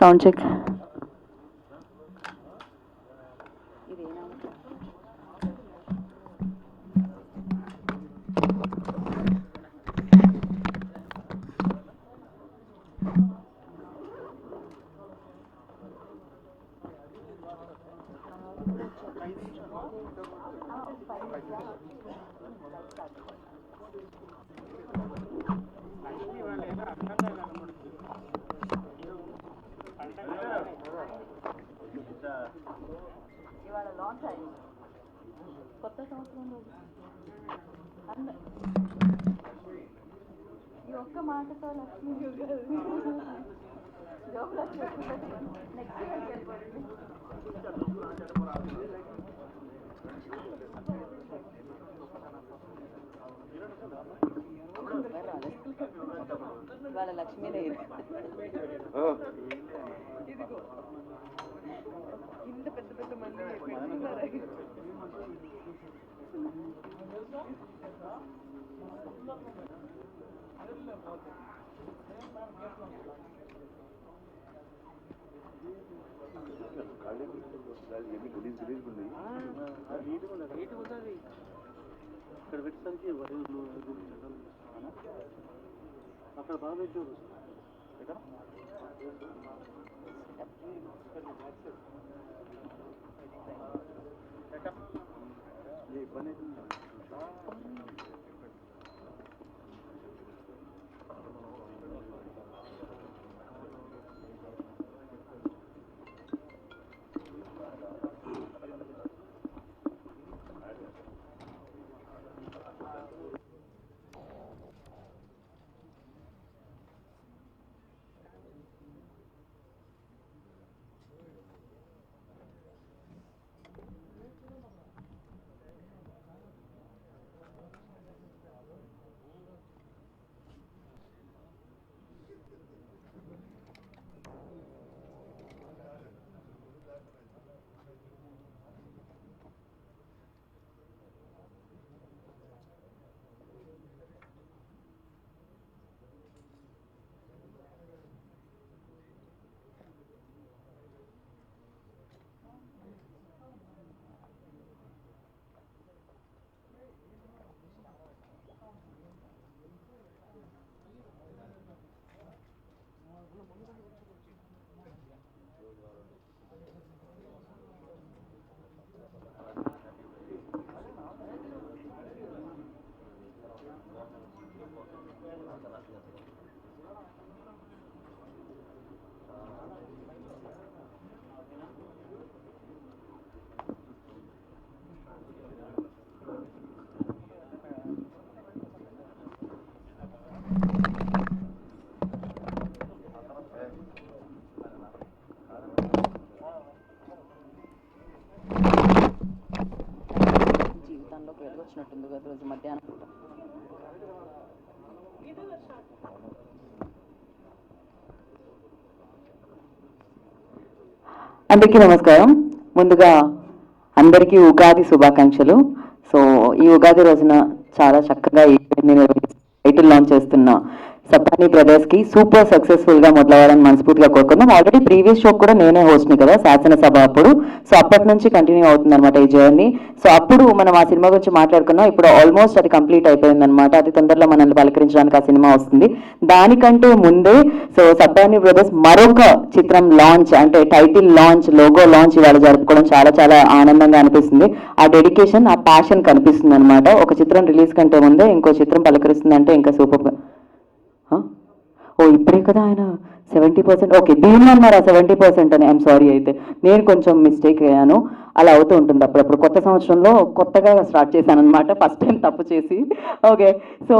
Sound check. ఇవాళ launch అయింది కొత్త సంవత్సరంలో ఈ ఒక్క మాటతో లక్ష్మీ జాబ్ లక్ష్మి నెక్స్ట్ ఇయర్కి వెళ్ళిపోయింది. ఇవాళ లక్ష్మీదే ఇదిగో ఇంత పెద్ద పెద్ద మంది ఇక్కడ పెట్టేసరికి అక్కడ బాగా పెట్టారు. జీవితంలోకి వెళ్ళొచ్చినట్టుంది కదా రోజు మధ్యాహ్నం. అందరికీ నమస్కారం. ముందుగా అందరికీ ఉగాది శుభాకాంక్షలు. సో ఈ ఉగాది రోజున చాలా చక్కగా టైటిల్ లాంచ్ చేస్తున్న సప్తాని బ్రదర్స్ కి సూపర్ సక్సెస్ఫుల్ గా మొదలవ్వాలని మనస్ఫూర్తిగా కోరుకుందాం. ఆల్రెడీ ప్రీవియస్ షో కూడా నేనే హోస్ట్ ని కదా శాసనసభ అప్పుడు. సో అప్పటి నుంచి కంటిన్యూ అవుతుంది అనమాట ఈ జర్నీ. సో అప్పుడు మనం ఆ సినిమా గురించి మాట్లాడుకున్నాం. ఇప్పుడు ఆల్మోస్ట్ అది కంప్లీట్ అయిపోయింది అనమాట. అది తొందరలో మనల్ని పలకరించడానికి ఆ సినిమా వస్తుంది. దానికంటే ముందే సో సప్తాని బ్రదర్స్ మరొక చిత్రం లాంచ్ అంటే టైటిల్ లాంచ్, లోగో లాంచ్ ఇవాళ జరుపుకోవడం చాలా చాలా ఆనందంగా అనిపిస్తుంది. ఆ డెడికేషన్, ఆ ప్యాషన్ కనిపిస్తుంది అనమాట. ఒక చిత్రం రిలీజ్ కంటే ముందే ఇంకో చిత్రం పలకరిస్తుంది అంటే ఇంకా సూపర్. ఓ ఇప్పుడే కదా ఆయన 70%. ఓకే, దీనిలో అన్నారా 70% అని? I'm sorry. అయితే నేను కొంచెం మిస్టేక్ అయ్యాను. అలా అవుతూ ఉంటుంది అప్పుడప్పుడు. కొత్త సంవత్సరంలో కొత్తగా స్టార్ట్ చేశాను అనమాట, ఫస్ట్ టైం తప్పు చేసి. ఓకే, సో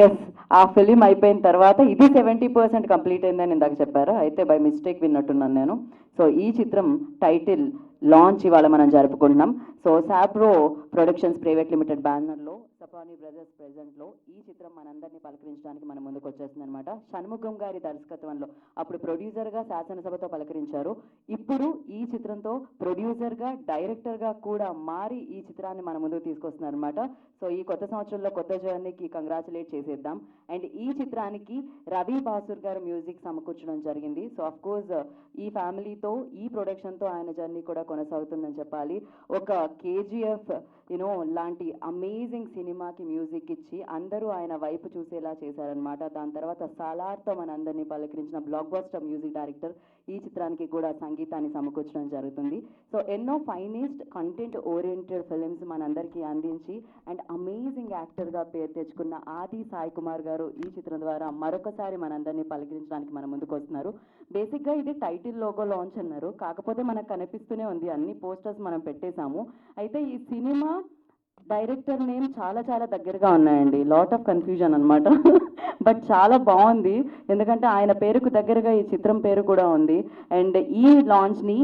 ఎస్, ఆ ఫిలిం అయిపోయిన తర్వాత ఇది 70% కంప్లీట్ అయిందని ఇందాక చెప్పారు. అయితే బై మిస్టేక్ విన్నట్టున్నాను నేను. సో ఈ చిత్రం టైటిల్ లాంచ్ ఇవాళ మనం జరుపుకుంటున్నాం. సో సాప్రో ప్రొడక్షన్స్ ప్రైవేట్ లిమిటెడ్ బ్యానర్లో సపానీ బ్రదర్స్ ప్రెజెంట్లో ఈ చిత్రం మనందరినీ పలకరించడానికి మన ముందుకు వచ్చేస్తుంది అనమాట. షణ్ముఖం గారి దర్శకత్వంలో అప్పుడు ప్రొడ్యూసర్గా శాసనసభతో పలకరించారు. ఇప్పుడు ఈ చిత్రంతో ప్రొడ్యూసర్గా డైరెక్టర్గా కూడా మారి ఈ చిత్రాన్ని మన ముందుకు తీసుకొస్తున్నారు అనమాట. సో ఈ కొత్త సంవత్సరంలో కొత్త జర్నీకి కంగ్రాచులేట్ చేసేద్దాం. అండ్ ఈ చిత్రానికి రవి బాసూర్ గారు మ్యూజిక్ సమకూర్చడం జరిగింది. సో అఫ్ కోర్స్ ఈ ఫ్యామిలీతో ఈ ప్రొడక్షన్తో ఆయన జర్నీ కూడా కొనసాగుతుందని చెప్పాలి. ఒక కేజీఎఫ్ లాంటి అమేజింగ్ సినిమాకి మ్యూజిక్ ఇచ్చి అందరూ ఆయన వైపు చూసేలా చేశారనమాట. దాని తర్వాత సాలార్తో మనందరినీ పలకరించిన బ్లాక్ బస్టర్ మ్యూజిక్ డైరెక్టర్ ఈ చిత్రానికి కూడా సంగీతాన్ని సమకూర్చడం జరుగుతుంది. సో ఎన్నో ఫైనెస్ట్ కంటెంట్ ఓరియంటెడ్ ఫిలిమ్స్ మనందరికీ అందించి అండ్ అమేజింగ్ యాక్టర్గా పేరు తెచ్చుకున్న ఆది సాయి కుమార్ గారు ఈ చిత్రం ద్వారా మరొకసారి మనందరినీ పలకరించడానికి మన ముందుకు వస్తున్నారు. బేసిక్గా ఇది టైటిల్ లోగో లాంచ్ అన్నారు, కాకపోతే మనకు కనిపిస్తూనే ఉంది, అన్ని పోస్టర్స్ మనం పెట్టేశాము. అయితే ఈ సినిమా డైరెక్టర్ నేమ్ చాలా చాలా దగ్గరగా ఉన్నాయండి, లాట్ ఆఫ్ కన్ఫ్యూజన్ అనమాట. బట్ చాలా బాగుంది, ఎందుకంటే ఆయన పేరుకు దగ్గరగా ఈ చిత్రం పేరు కూడా ఉంది. అండ్ ఈ లాంచ్ని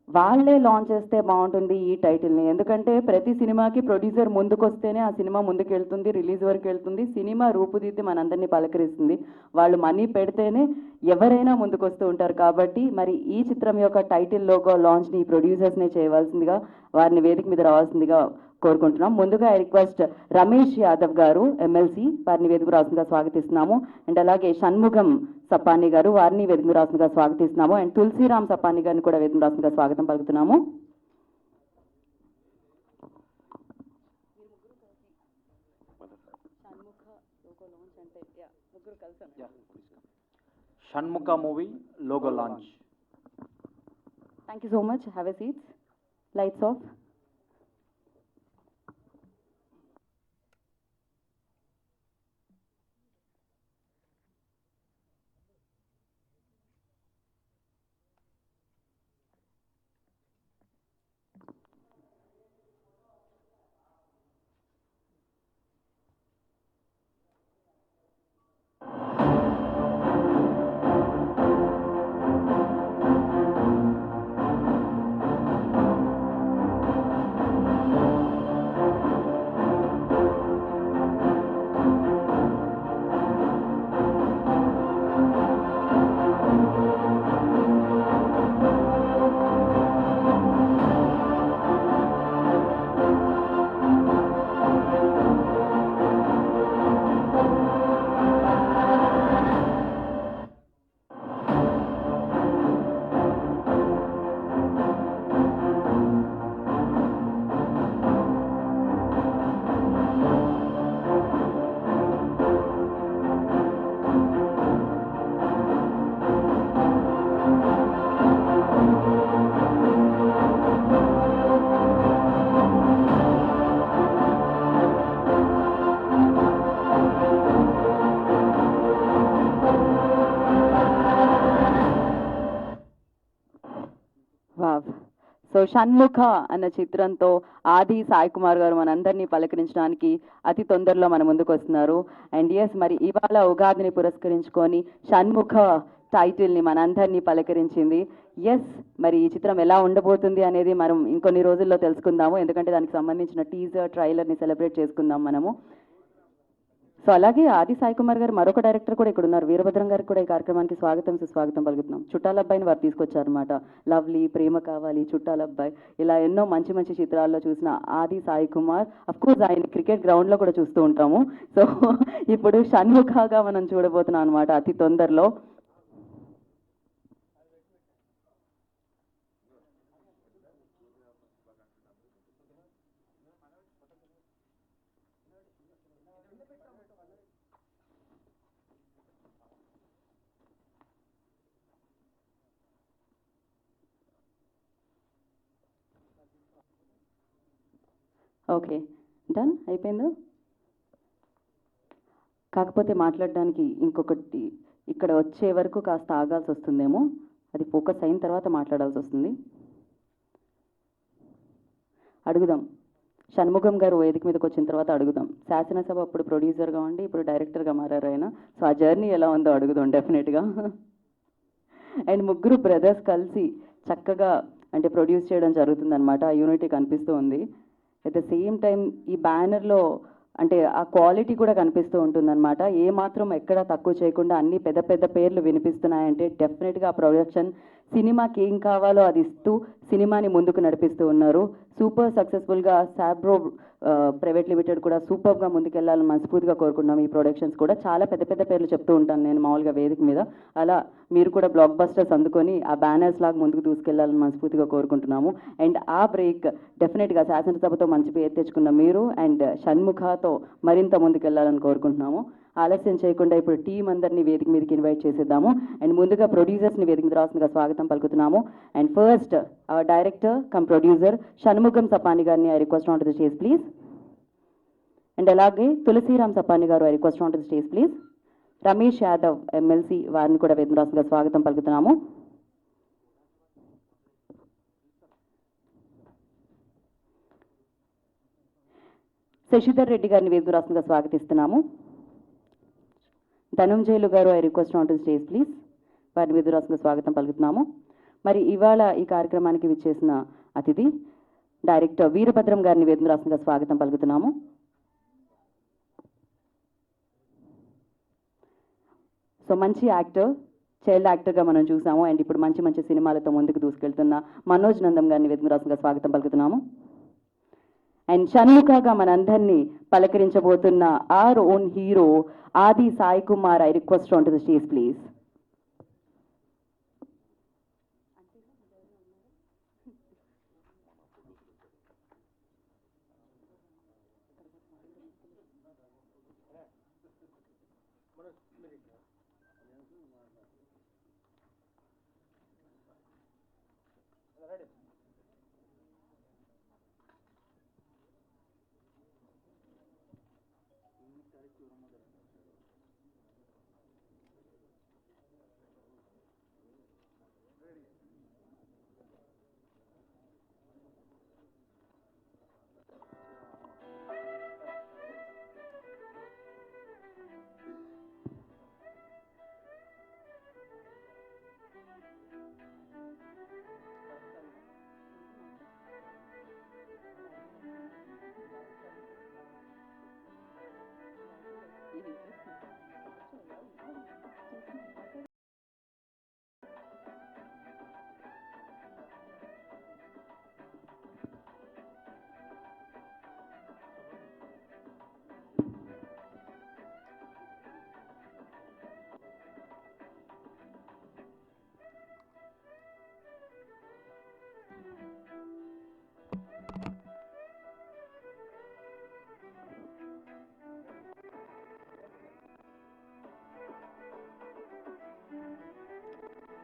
వాళ్ళే లాంచ్ చేస్తే బాగుంటుంది ఈ టైటిల్ని, ఎందుకంటే ప్రతి సినిమాకి ప్రొడ్యూసర్ ముందుకు వస్తేనే ఆ సినిమా ముందుకు వెళ్తుంది, రిలీజ్ వరకు వెళ్తుంది, సినిమా రూపుదిద్ది మనందరినీ పలకరిస్తుంది. వాళ్ళు మనీ పెడితేనే ఎవరైనా ముందుకు వస్తూ ఉంటారు. కాబట్టి మరి ఈ చిత్రం యొక్క టైటిల్ లోగో లాంచ్ని ప్రొడ్యూసర్స్నే చేయవలసిందిగా, వారిని వేదిక మీద రావాల్సిందిగా కోరుకుంటున్నాం. ముందుగా రిక్వెస్ట్ రమేష్ యాదవ్ గారు ఎమ్మెల్సీ, వారిని వేదిక రావాల్సిందిగా స్వాగతిస్తున్నాము. అండ్ అలాగే షణ్ముఖం సపాని గారు, వారిని వేదిక రావాల్సిందిగా స్వాగతిస్తున్నాము. అండ్ తులసిరామ్ సపాని గారిని కూడా వేదిక రావాల్సిందిగా స్వాగతం పలుకుతున్నాము. Shanmukha movie logo launch. Thank you so much. Have a seats. Lights off. So Shanmukha అన్న చిత్రంతో ఆది సాయి కుమార్ గారు మనందరినీ పలకరించడానికి అతి తొందరలో మన ముందుకు వస్తున్నారు. అండ్ ఎస్, మరి ఇవాళ ఉగాదిని పురస్కరించుకొని షణ్ముఖ టైటిల్ని మనందరినీ పలకరించింది. ఎస్, మరి ఈ చిత్రం ఎలా ఉండబోతుంది అనేది మనం ఇంకొన్ని రోజుల్లో తెలుసుకుందాము, ఎందుకంటే దానికి సంబంధించిన టీజర్ ట్రైలర్ని సెలబ్రేట్ చేసుకుందాం మనము. సో అలాగే ఆది సాయి కుమార్ గారు మరొక డైరెక్టర్ కూడా ఇక్కడ ఉన్నారు, వీరభద్రం గారికి కూడా ఈ కార్యక్రమానికి స్వాగతం సుస్వాగతం పలుకుతున్నాం. చుట్టాలబ్బాయిని వారు తీసుకొచ్చారనమాట. లవ్లీ, ప్రేమ కావాలి, చుట్టాలబ్బాయి, ఇలా ఎన్నో మంచి మంచి చిత్రాల్లో చూసిన ఆది సాయి కుమార్, అఫ్ కోర్స్ ఆయన క్రికెట్ గ్రౌండ్లో కూడా చూస్తూ ఉంటాము. సో ఇప్పుడు షణ్ముఖగా మనం చూడబోతున్నాం అనమాట అతి తొందరలో. ఓకే, డన్ అయిపోయిందా? కాకపోతే మాట్లాడడానికి ఇంకొకటి, ఇక్కడ వచ్చే వరకు కాస్త ఆగాల్సి వస్తుందేమో, అది ఫోకస్ అయిన తర్వాత మాట్లాడాల్సి వస్తుంది. అడుగుదాం, షణ్ముఖం గారు వేదిక మీదకి వచ్చిన తర్వాత అడుగుదాం. శాసనసభ అప్పుడు ప్రొడ్యూసర్గా ఉండి ఇప్పుడు డైరెక్టర్గా మారారు ఆయన. సో ఆ జర్నీ ఎలా ఉందో అడుగుదాం డెఫినెట్గా. అండ్ ముగ్గురు బ్రదర్స్ కలిసి చక్కగా అంటే ప్రొడ్యూస్ చేయడం జరుగుతుందన్నమాట. ఆ యూనిటీ కనిపిస్తూ ఉంది. అట్ ద సేమ్ టైం ఈ బ్యానర్లో అంటే ఆ క్వాలిటీ కూడా కనిపిస్తూ ఉంటుందన్నమాట. ఏ మాత్రం ఎక్కడ తక్కువ చేయకుండా అన్ని పెద్ద పెద్ద పేర్లు వినిపిస్తున్నాయంటే డెఫినెట్గా ఆ ప్రొడక్షన్ సినిమాకి ఏం కావాలో అది ఇస్తూ సినిమాని ముందుకు నడిపిస్తూ ఉన్నారు. సూపర్ సక్సెస్ఫుల్గా సాబ్రో ప్రైవేట్ లిమిటెడ్ కూడా సూపర్గా ముందుకెళ్లాలని మనస్ఫూర్తిగా కోరుకుంటున్నాం. ఈ ప్రొడక్షన్స్ కూడా చాలా పెద్ద పెద్ద పేర్లు చెప్తూ ఉంటాను నేను మామూలుగా వేదిక మీద. అలా మీరు కూడా బ్లాక్ బస్టర్స్ అందుకొని ఆ బ్యానర్స్ లాగా ముందుకు దూసుకెళ్లాలని మనస్ఫూర్తిగా కోరుకుంటున్నాము. అండ్ ఆ బ్రేక్ డెఫినెట్గా శాసనసభతో మంచి పేరు తెచ్చుకున్న మీరు అండ్ షణ్ముఖతో మరింత ముందుకెళ్లాలని కోరుకుంటున్నాము. ఆలస్యం చేయకుండా ఇప్పుడు టీం అందరినీ వేదిక మీదకి ఇన్వైట్ చేసేద్దాము. అండ్ ముందుగా ప్రొడ్యూసర్స్ని వేదిక మీద రావాల్సిందిగా స్వాగతం పలుకుతున్నాము. And first director cum producer Shanmukham Sapani గారిని I request on to the stage please. And అలాగే Tulasiram Sapani garu I request on to the stage please. Ramesh Yadav MLC వారిని కూడా వేదిక మీద రావాల్సిందిగా స్వాగతం పలుకుతున్నాము. శశిధర్ రెడ్డి గారిని వేదిక రాష్ట్రంగా స్వాగతిస్తున్నాము. ధనంజయులు గారు I request on to stage please. వారిని వేదిక రాష్ట్రంగా స్వాగతం పలుకుతున్నాము. మరి ఇవాళ ఈ కార్యక్రమానికి విచ్చేసిన అతిథి డైరెక్టర్ వీరభద్రం గారిని వేదిక రాష్ట్రంగా స్వాగతం పలుకుతున్నాము. సో మంచి యాక్టర్, చైల్డ్ యాక్టర్గా మనం చూసాము. అండ్ ఇప్పుడు మంచి మంచి సినిమాలతో ముందుకు దూసుకెళ్తున్న మనోజ్ నందం గారిని వేదిక రాష్ట్రంగా స్వాగతం పలుకుతున్నాము. అండ్ షణ్ముఖగా మనందరినీ పలకరించబోతున్న are own hero Aadi Sai Kumar I request on to the stage please.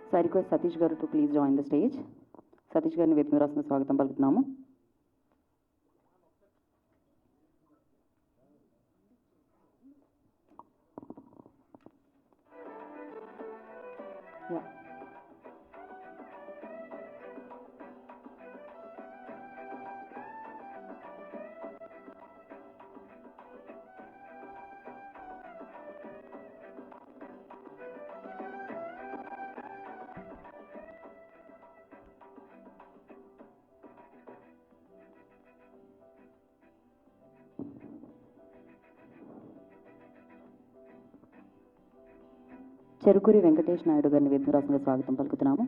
So I request Satish garu to please join the stage. Satish గారిని వేదిక మీద రాసిన స్వాగతం పలుకుతున్నాము. చెరుకూరి వెంకటేష్ నాయుడు గారిని వేదిక రాష్ట్రంగా స్వాగతం పలుకుతున్నాము.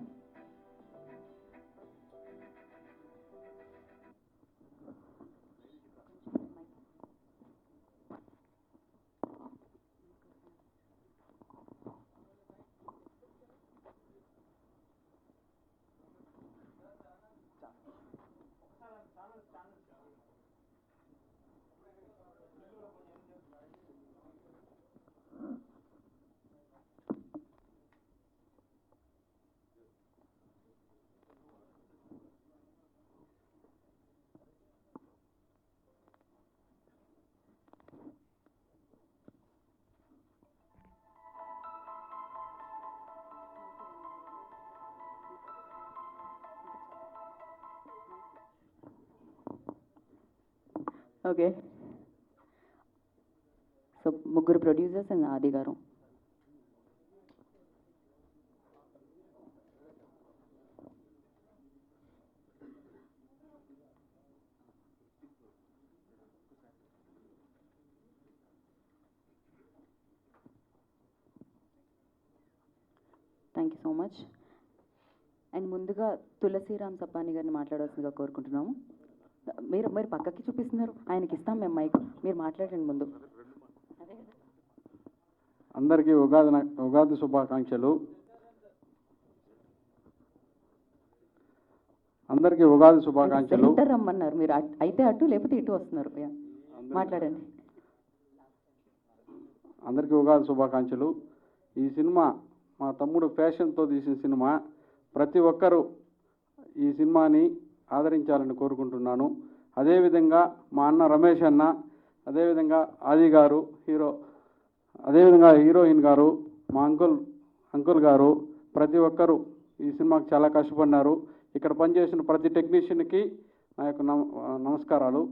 ఓకే, సో ముగ్గురు ప్రొడ్యూసర్స్ అండ్ ఆది garu. Thank you so much. And ముందుగా తులసిరామ్ సపాని గారిని మాట్లాడాల్సిందిగా కోరుకుంటున్నాము. మీరు మీరు పక్కకి చూపిస్తున్నారు, ఆయనకి ఇస్తాం మేము మైక్, మీరు మాట్లాడండి ముందు. అందరికీ ఉగాది శుభాకాంక్షలు. అందరికీ ఉగాది శుభాకాంక్షలు. సెంటర్ రమ్మన్నారు మీరు, అయితే అటు లేకపోతే ఇటు వస్తున్నారు. మాట్లాడండి. అందరికీ ఉగాది శుభాకాంక్షలు. ఈ సినిమా మా తమ్ముడు ఫ్యాషన్తో తీసిన సినిమా. ప్రతి ఒక్కరూ ఈ సినిమాని ఆదరించాలని కోరుకుంటున్నాను. అదేవిధంగా మా అన్న రమేష్ అన్న, అదేవిధంగా ఆది గారు హీరో, అదేవిధంగా హీరోయిన్ గారు, మా అంకుల్ గారు, ప్రతి ఒక్కరూ ఈ సినిమాకి చాలా కష్టపడినారు. ఇక్కడ పనిచేసిన ప్రతి టెక్నీషియన్కి నా యొక్క నమస్కారాలు.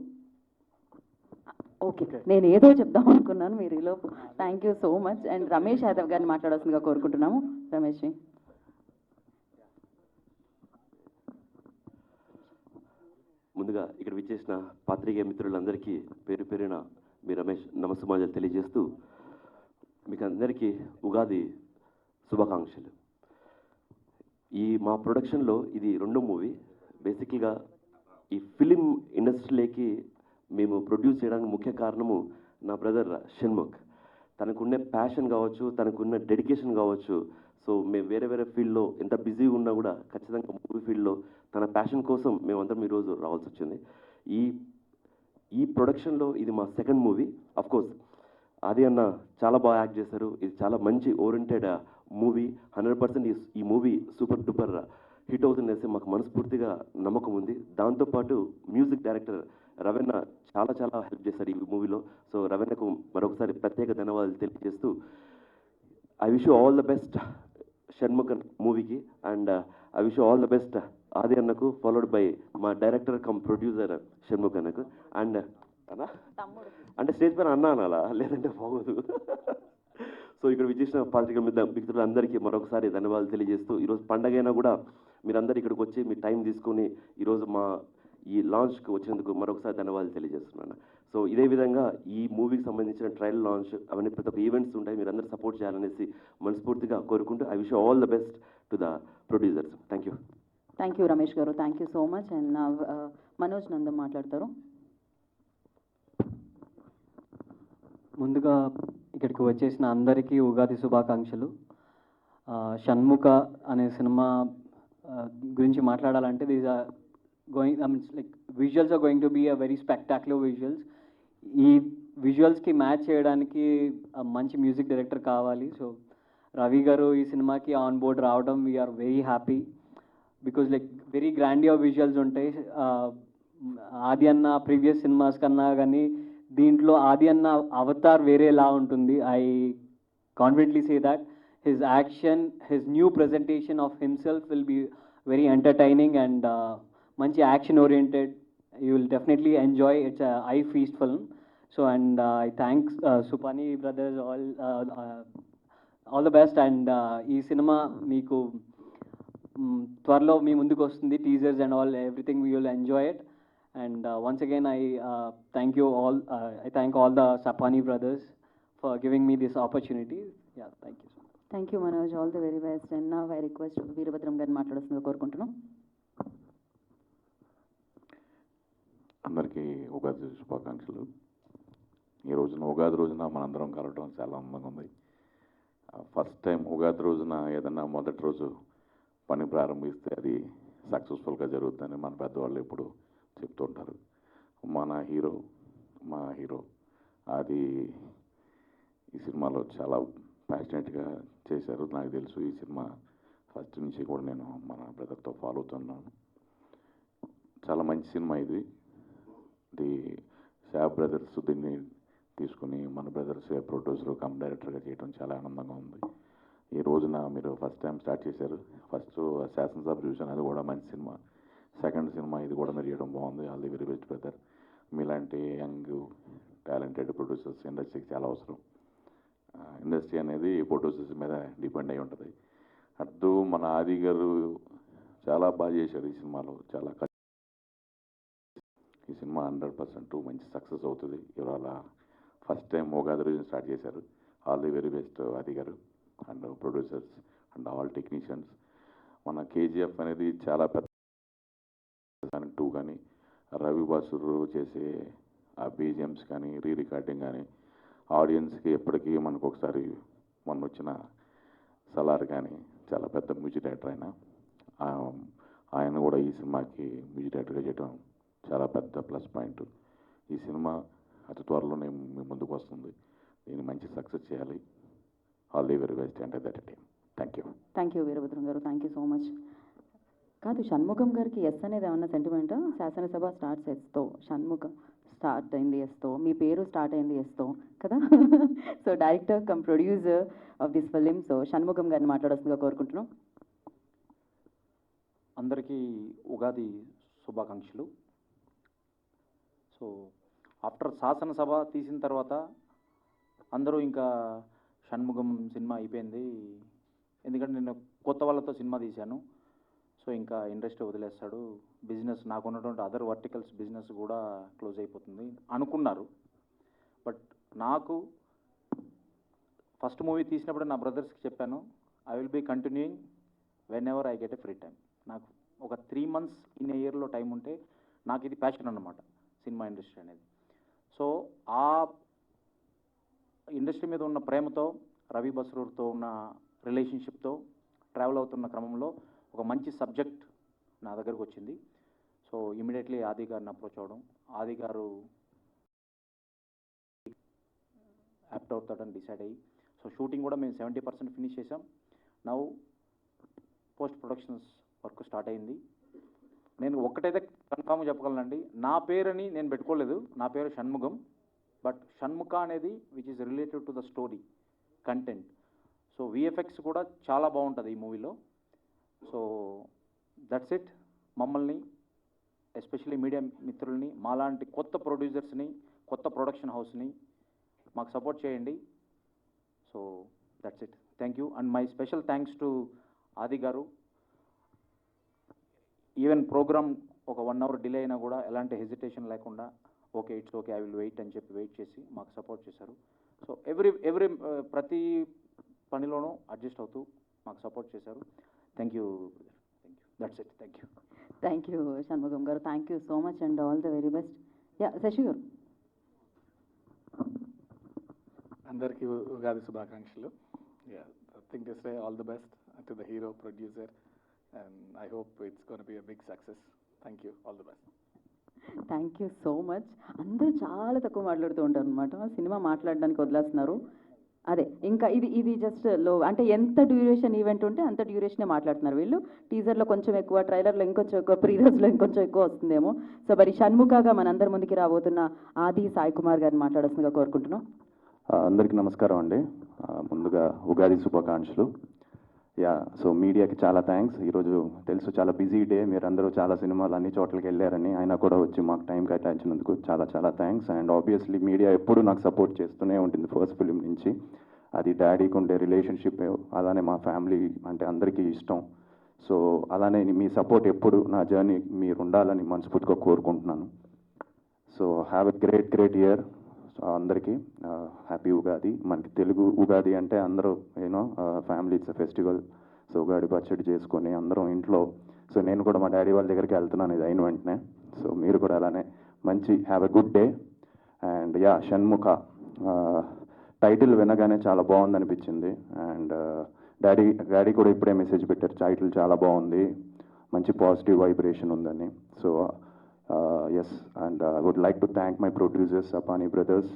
ఓకే, నేను ఏదో చెప్దాం అనుకున్నాను, మీరు ఈలోపు. Thank you so much. And Ramesh Yadav గారిని మాట్లాడాల్సిందిగా కోరుకుంటున్నాము. రమేష్ జీ. ముందుగా ఇక్కడ విచ్చేసిన పాత్రికేయ మిత్రులందరికీ పేరు పేరున మీ రమేష్ నమస్సుమాజలు తెలియజేస్తూ మీకు అందరికీ ఉగాది శుభాకాంక్షలు. ఈ మా ప్రొడక్షన్లో ఇది రెండో మూవీ. బేసిక్గా ఈ ఫిలిం ఇండస్ట్రీలోకి మేము ప్రొడ్యూస్ చేయడానికి ముఖ్య కారణము నా బ్రదర్ షణ్ముఖ్. తనకున్న ప్యాషన్ కావచ్చు, తనకున్న డెడికేషన్ కావచ్చు. సో మేము వేరే వేరే ఫీల్డ్లో ఎంత బిజీగా ఉన్నా కూడా ఖచ్చితంగా మూవీ ఫీల్డ్లో తన ప్యాషన్ కోసం మేమందరం ఈరోజు రావాల్సి వచ్చింది. ఈ ప్రొడక్షన్లో ఇది మా సెకండ్ మూవీ. అఫ్కోర్స్ ఆది అన్న చాలా బాగా యాక్ట్ చేశారు. ఇది చాలా మంచి ఓరియంటెడ్ మూవీ. 100% ఈ మూవీ సూపర్ డూపర్ హిట్ అవుతుందనేసి మాకు మనస్ఫూర్తిగా నమ్మకం ఉంది. దాంతోపాటు మ్యూజిక్ డైరెక్టర్ రవీణ చాలా చాలా హెల్ప్ చేశారు ఈ మూవీలో. సో రవీణకు మరొకసారి ప్రత్యేక ధన్యవాదాలు తెలియజేస్తూ I wish you all the best Shanmukhan మూవీకి. And I wish you all the best Aadi అన్నకు, ఫాలోడ్ బై మా డైరెక్టర్ కమ్ ప్రొడ్యూసర్ షణ్ముఖ్ అన్నకు. అండ్ అన్నా అంటే స్టేజ్ పైన అన్నా అనాలా, లేదంటే బాగోదు. సో ఇక్కడ విచ్చేసిన పాత్రిక మిత్రులందరికీ మరొకసారి ధన్యవాదాలు తెలియజేస్తూ, ఈరోజు పండగైనా కూడా మీరందరూ ఇక్కడికి వచ్చి మీ టైం తీసుకొని ఈరోజు మా ఈ లాంచ్కి వచ్చినందుకు మరొకసారి ధన్యవాదాలు తెలియజేస్తున్నాను. సో ఇదే విధంగా ఈ మూవీకి సంబంధించిన ట్రయల్ లాంచ్ అవన్నీ ప్రతి ఒక్క ఈవెంట్స్ ఉంటాయి, మీరు అందరూ సపోర్ట్ చేయాలనేసి మనస్ఫూర్తిగా కోరుకుంటూ I wish all the best to the producers. Thank you. Thank you Ramesh garu, thank you so much. And Manoj Nandam మాట్లాడతారు. ముందుగా ఇక్కడికి వచ్చేసిన అందరికీ ఉగాది శుభాకాంక్షలు. షణ్ముఖ అనే సినిమా గురించి మాట్లాడాలంటే this are going like visuals are going to be a very spectacular visuals. ఈ విజువల్స్కి మ్యాచ్ చేయడానికి మంచి మ్యూజిక్ డైరెక్టర్ కావాలి. సో రవి గారు ఈ సినిమాకి ఆన్ బోర్డ్ రావడం we are very happy because like very grandeur visuals ఉంటాయి. ఆది అన్న ప్రీవియస్ సినిమాస్ కన్నా కానీ దీంట్లో ఆది అన్న అవతార్ వేరేలా ఉంటుంది. I confidently say that his action, his new presentation of himself will be very entertaining and మంచి action oriented. You will definitely enjoy. It's eye feast film. So and I thanks Supani brothers all the best. And ఈ cinema మీకు త్వరలో మీ ముందుకు వస్తుంది. Teasers and all everything we will enjoy it. And once again, I thank you all. I thank all the Sapani brothers for giving me this opportunity. Yeah, thank you so much. Thank you Manoj, all the very best. And నా I request Veerabhadram గారిని మాట్లాడాల్సిందిగా కోరుకుంటున్నాం. అందరికీ ఉగాది శుభాకాంక్షలు. ఉగాది రోజున మనందరం కలవడం చాలా ఆనందంగా ఉంది. ఫస్ట్ టైం ఉగాది రోజున ఏదన్నా మొదటి రోజు పని ప్రారంభిస్తే అది సక్సెస్ఫుల్గా జరుగుతుందని మన పెద్దవాళ్ళు ఎప్పుడు చెప్తుంటారు. మా హీరో అది ఈ సినిమాలో చాలా ప్యాషనెట్గా చేశారు. నాకు తెలుసు ఈ సినిమా ఫస్ట్ నుంచి కూడా నేను మన బ్రదర్తో ఫాలో అవుతున్నాను. చాలా మంచి సినిమా ఇది. శాబ్ బ్రదర్స్ దీన్ని తీసుకుని మన బ్రదర్స్ ప్రొడ్యూసర్ కమ్ డైరెక్టర్గా చేయడం చాలా ఆనందంగా ఉంది. ఈ రోజున మీరు ఫస్ట్ టైం స్టార్ట్ చేశారు. ఫస్ట్ శాసనసభ చూశాను, అది కూడా మంచి సినిమా. సెకండ్ సినిమా ఇది కూడా మీరు చేయడం బాగుంది. All the very best brother. మీలాంటి యంగ్ టాలెంటెడ్ ప్రొడ్యూసర్స్ ఇండస్ట్రీకి చాలా అవసరం. ఇండస్ట్రీ అనేది ప్రొడ్యూసర్స్ మీద డిపెండ్ అయి ఉంటుంది. అటు మన ఆది గారు చాలా బాగా చేశారు ఈ సినిమాలో. ఈ సినిమా 100% మంచి సక్సెస్ అవుతుంది. ఇవాళ ఫస్ట్ టైం ఉగాది రోజు స్టార్ట్ చేశారు. ఆల్ ది వెరీ బెస్ట్ ఆది గారు and producers and all technicians. మన కేజీఎఫ్ అనేది చాలా పెద్ద 2 కానీ రవి బాసురు చేసే ఆ బీజిఎమ్స్ కానీ రికార్డింగ్ కానీ ఆడియన్స్కి ఎప్పటికీ మనకు ఒకసారి మొన్న వచ్చిన సలార్ కానీ చాలా పెద్ద మ్యూజిక్ డైరెక్టర్ ఆయన కూడా ఈ సినిమాకి మ్యూజిక్ డైరెక్టర్గా చేయడం చాలా పెద్ద ప్లస్ పాయింట్. ఈ సినిమా అతి త్వరలోనే మీ ముందుకు వస్తుంది. దీన్ని మంచి సక్సెస్ చేయాలి. ఆల్ ది వెరీ బెస్ట్ అంటే that team. Thank you. Thank you Veerabhadram గారు, థ్యాంక్ యూ సో మచ్. కాదు, షణ్ముఖం గారికి ఎస్ అనేది ఏమన్నా సెంటిమెంటా? శాసనసభ స్టార్ట్స్ ఎస్తో, షణ్ముఖం స్టార్ట్ అయింది ఎస్తో, మీ పేరు స్టార్ట్ అయింది ఎస్తో కదా. So director cum producer of this film, so Shanmukham గారిని మాట్లాడాల్సిందిగా కోరుకుంటున్నాం. అందరికీ ఉగాది శుభాకాంక్షలు. సో ఆఫ్టర్ శాసనసభ తీసిన తర్వాత అందరూ ఇంకా షణ్ముఖం సినిమా అయిపోయింది, ఎందుకంటే నేను కొత్త వాళ్ళతో సినిమా తీశాను, సో ఇంకా ఇండస్ట్రీ వదిలేస్తాడు, బిజినెస్ నాకు ఉన్నటువంటి అదర్ వర్టికల్స్ బిజినెస్ కూడా క్లోజ్ అయిపోతుంది అనుకున్నారు. బట్ నాకు ఫస్ట్ మూవీ తీసినప్పుడు నా బ్రదర్స్కి చెప్పాను, I will be continuing whenever I get a free time. నాకు ఒక 3 months ఇన్ ఏ ఇయర్లో టైం ఉంటే నాకు ఇది ప్యాషన్ అన్నమాట, సినిమా ఇండస్ట్రీ అనేది. సో ఆ ఇండస్ట్రీ మీద ఉన్న ప్రేమతో, రవి బస్రూర్తో ఉన్న రిలేషన్షిప్తో ట్రావెల్ అవుతున్న క్రమంలో ఒక మంచి సబ్జెక్ట్ నా దగ్గరకు వచ్చింది. సో ఇమీడియట్లీ ఆది గారిని అప్రోచ్ అవ్వడం, ఆది గారు యాప్ట్ అవుతాడని డిసైడ్ అయ్యి, సో షూటింగ్ కూడా మేము 70% ఫినిష్ చేసాం. Now post productions work start అయింది. నేను ఒక్కటైతే కన్ఫామ్గా చెప్పగలనండి, నా పేరుని నేను పెట్టుకోలేదు, నా పేరు షణ్ముఖం. బట్ షణ్ముఖ అనేది which is related to the story content. So VFX కూడా చాలా బాగుంటుంది ఈ మూవీలో. So that's it. మమ్మల్ని ఎస్పెషల్లీ మీడియా మిత్రుల్ని, మాలాంటి కొత్త ప్రొడ్యూసర్స్ని, కొత్త ప్రొడక్షన్ హౌస్ని మాకు సపోర్ట్ చేయండి. So that's it. Thank you. And my special thanks to ఆది గారు. ఈవెన్ ప్రోగ్రామ్ ఒక 1 hour డిలే అయినా కూడా ఎలాంటి హెజిటేషన్ లేకుండా okay it's okay I will wait అని చెప్పి వెయిట్ చేసి మాకు సపోర్ట్ చేశారు. సో ఎవ్రీ ప్రతి పనిలోనూ అడ్జస్ట్ అవుతూ మాకు సపోర్ట్ చేశారు. Thank you. That's it. Thank you. Thank you Shanmukham garu, thank you so much and all the very best. Yeah Sashi garu. అందరికీ ఉగాది శుభాకాంక్షలు. Think to say all the best to the hero producer and I hope it's going to be a big success. Thank you. All the best. Thank you so much. అందరూ చాలా తక్కువ మాట్లాడుతూ ఉంటారు అనమాట, cinema మాట్లాడడానికి వదిలేస్తున్నారు. అదే ఇంకా ఇది జస్ట్ లో అంటే ఎంత డ్యూరేషన్ ఈవెంట్ ఉంటే అంత డ్యూరేషనే మాట్లాడుతున్నారు వీళ్ళు. టీజర్లో కొంచెం ఎక్కువ, ట్రైలర్లో ఇంకొంచెం ఎక్కువ, ప్రీరోజ్లో ఇంకొంచెం ఎక్కువ వస్తుందేమో. సో మరి షణ్ముఖగా మనందరి ముందుకి రాబోతున్న ఆది సాయి కుమార్ గారిని మాట్లాడాల్సిందిగా కోరుకుంటున్నాం. అందరికీ నమస్కారం అండి. ముందుగా ఉగాది శుభాకాంక్షలు. యా, సో మీడియాకి చాలా థ్యాంక్స్. ఈరోజు తెలుసు చాలా బిజీ డే, మీరందరూ చాలా సినిమాలు అన్ని చోట్లకి వెళ్ళారని, అయినా కూడా వచ్చి మాకు టైం కేటాయించినందుకు చాలా చాలా థ్యాంక్స్. అండ్ ఆబ్వియస్లీ మీడియా ఎప్పుడు నాకు సపోర్ట్ చేస్తూనే ఉంటుంది ఫస్ట్ ఫిలిం నుంచి. అది డాడీకి ఉండే రిలేషన్షిప్, అలానే మా ఫ్యామిలీ అంటే అందరికీ ఇష్టం. సో అలానే మీ సపోర్ట్ ఎప్పుడు నా జర్నీ మీరు ఉండాలని మనస్ఫూర్తిగా కోరుకుంటున్నాను. So have a great year. So అందరికీ హ్యాపీ ఉగాది. మనకి తెలుగు ఉగాది అంటే అందరూ you know family, it's a festival. So Ugadi పచ్చడి చేసుకొని అందరం ఇంట్లో. సో నేను కూడా మా డాడీ వాళ్ళ దగ్గరికి వెళ్తున్నాను ఇది అయిన వెంటనే. సో మీరు కూడా అలానే మంచి have a good day. And yeah, Shanmukha title వినగానే చాలా బాగుంది అనిపించింది. అండ్ డాడీ కూడా ఇప్పుడే మెసేజ్ పెట్టారు, టైటిల్ చాలా బాగుంది, మంచి పాజిటివ్ వైబ్రేషన్ ఉందని. So yes, and I would like to thank my producers Apani brothers,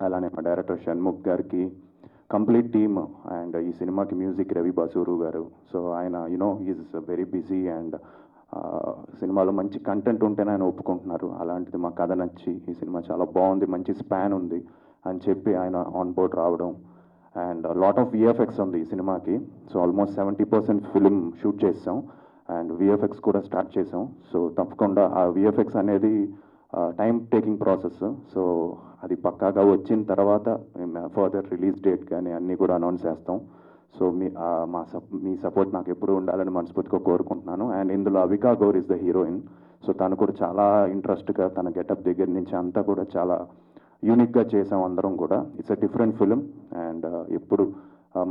అలానే మా డైరెక్టర్ షణ్ముఖ్ గారికి, కంప్లీట్ టీమ్. అండ్ ఈ సినిమాకి మ్యూజిక్ రవి బసూరు గారు. సో ఆయన you know is very busy and సినిమాలో మంచి కంటెంట్ ఉంటేనే ఆయన ఒప్పుకుంటున్నారు. అలాంటిది మా కథ నచ్చి ఈ సినిమా చాలా బాగుంది, మంచి స్పాన్ ఉంది అని చెప్పి ఆయన ఆన్ బోర్డ్ రావడం. అండ్ లాట్ ఆఫ్ విఎఫ్ఎక్స్ ఉంది ఈ సినిమాకి. సో ఆల్మోస్ట్ 70% ఫిలిం షూట్ చేసాం అండ్ విఎఫ్ఎక్స్ కూడా స్టార్ట్ చేసాం. సో తప్పకుండా ఆ విఎఫ్ఎక్స్ అనేది టైం టేకింగ్ ప్రాసెస్. సో అది పక్కాగా వచ్చిన తర్వాత ఫర్దర్ రిలీజ్ డేట్ కానీ అన్నీ కూడా అనౌన్స్ చేస్తాం. సో మీ సపోర్ట్ నాకు ఎప్పుడు ఉండాలని మనస్ఫూర్తిగా కోరుకుంటున్నాను. అండ్ ఇందులో Avika Gaur is the heroine. So తను కూడా చాలా ఇంట్రెస్ట్గా, తన గెటప్ దగ్గర నుంచి అంతా కూడా చాలా యూనిక్గా చేసాం అందరం కూడా. It's a different film. And ఎప్పుడు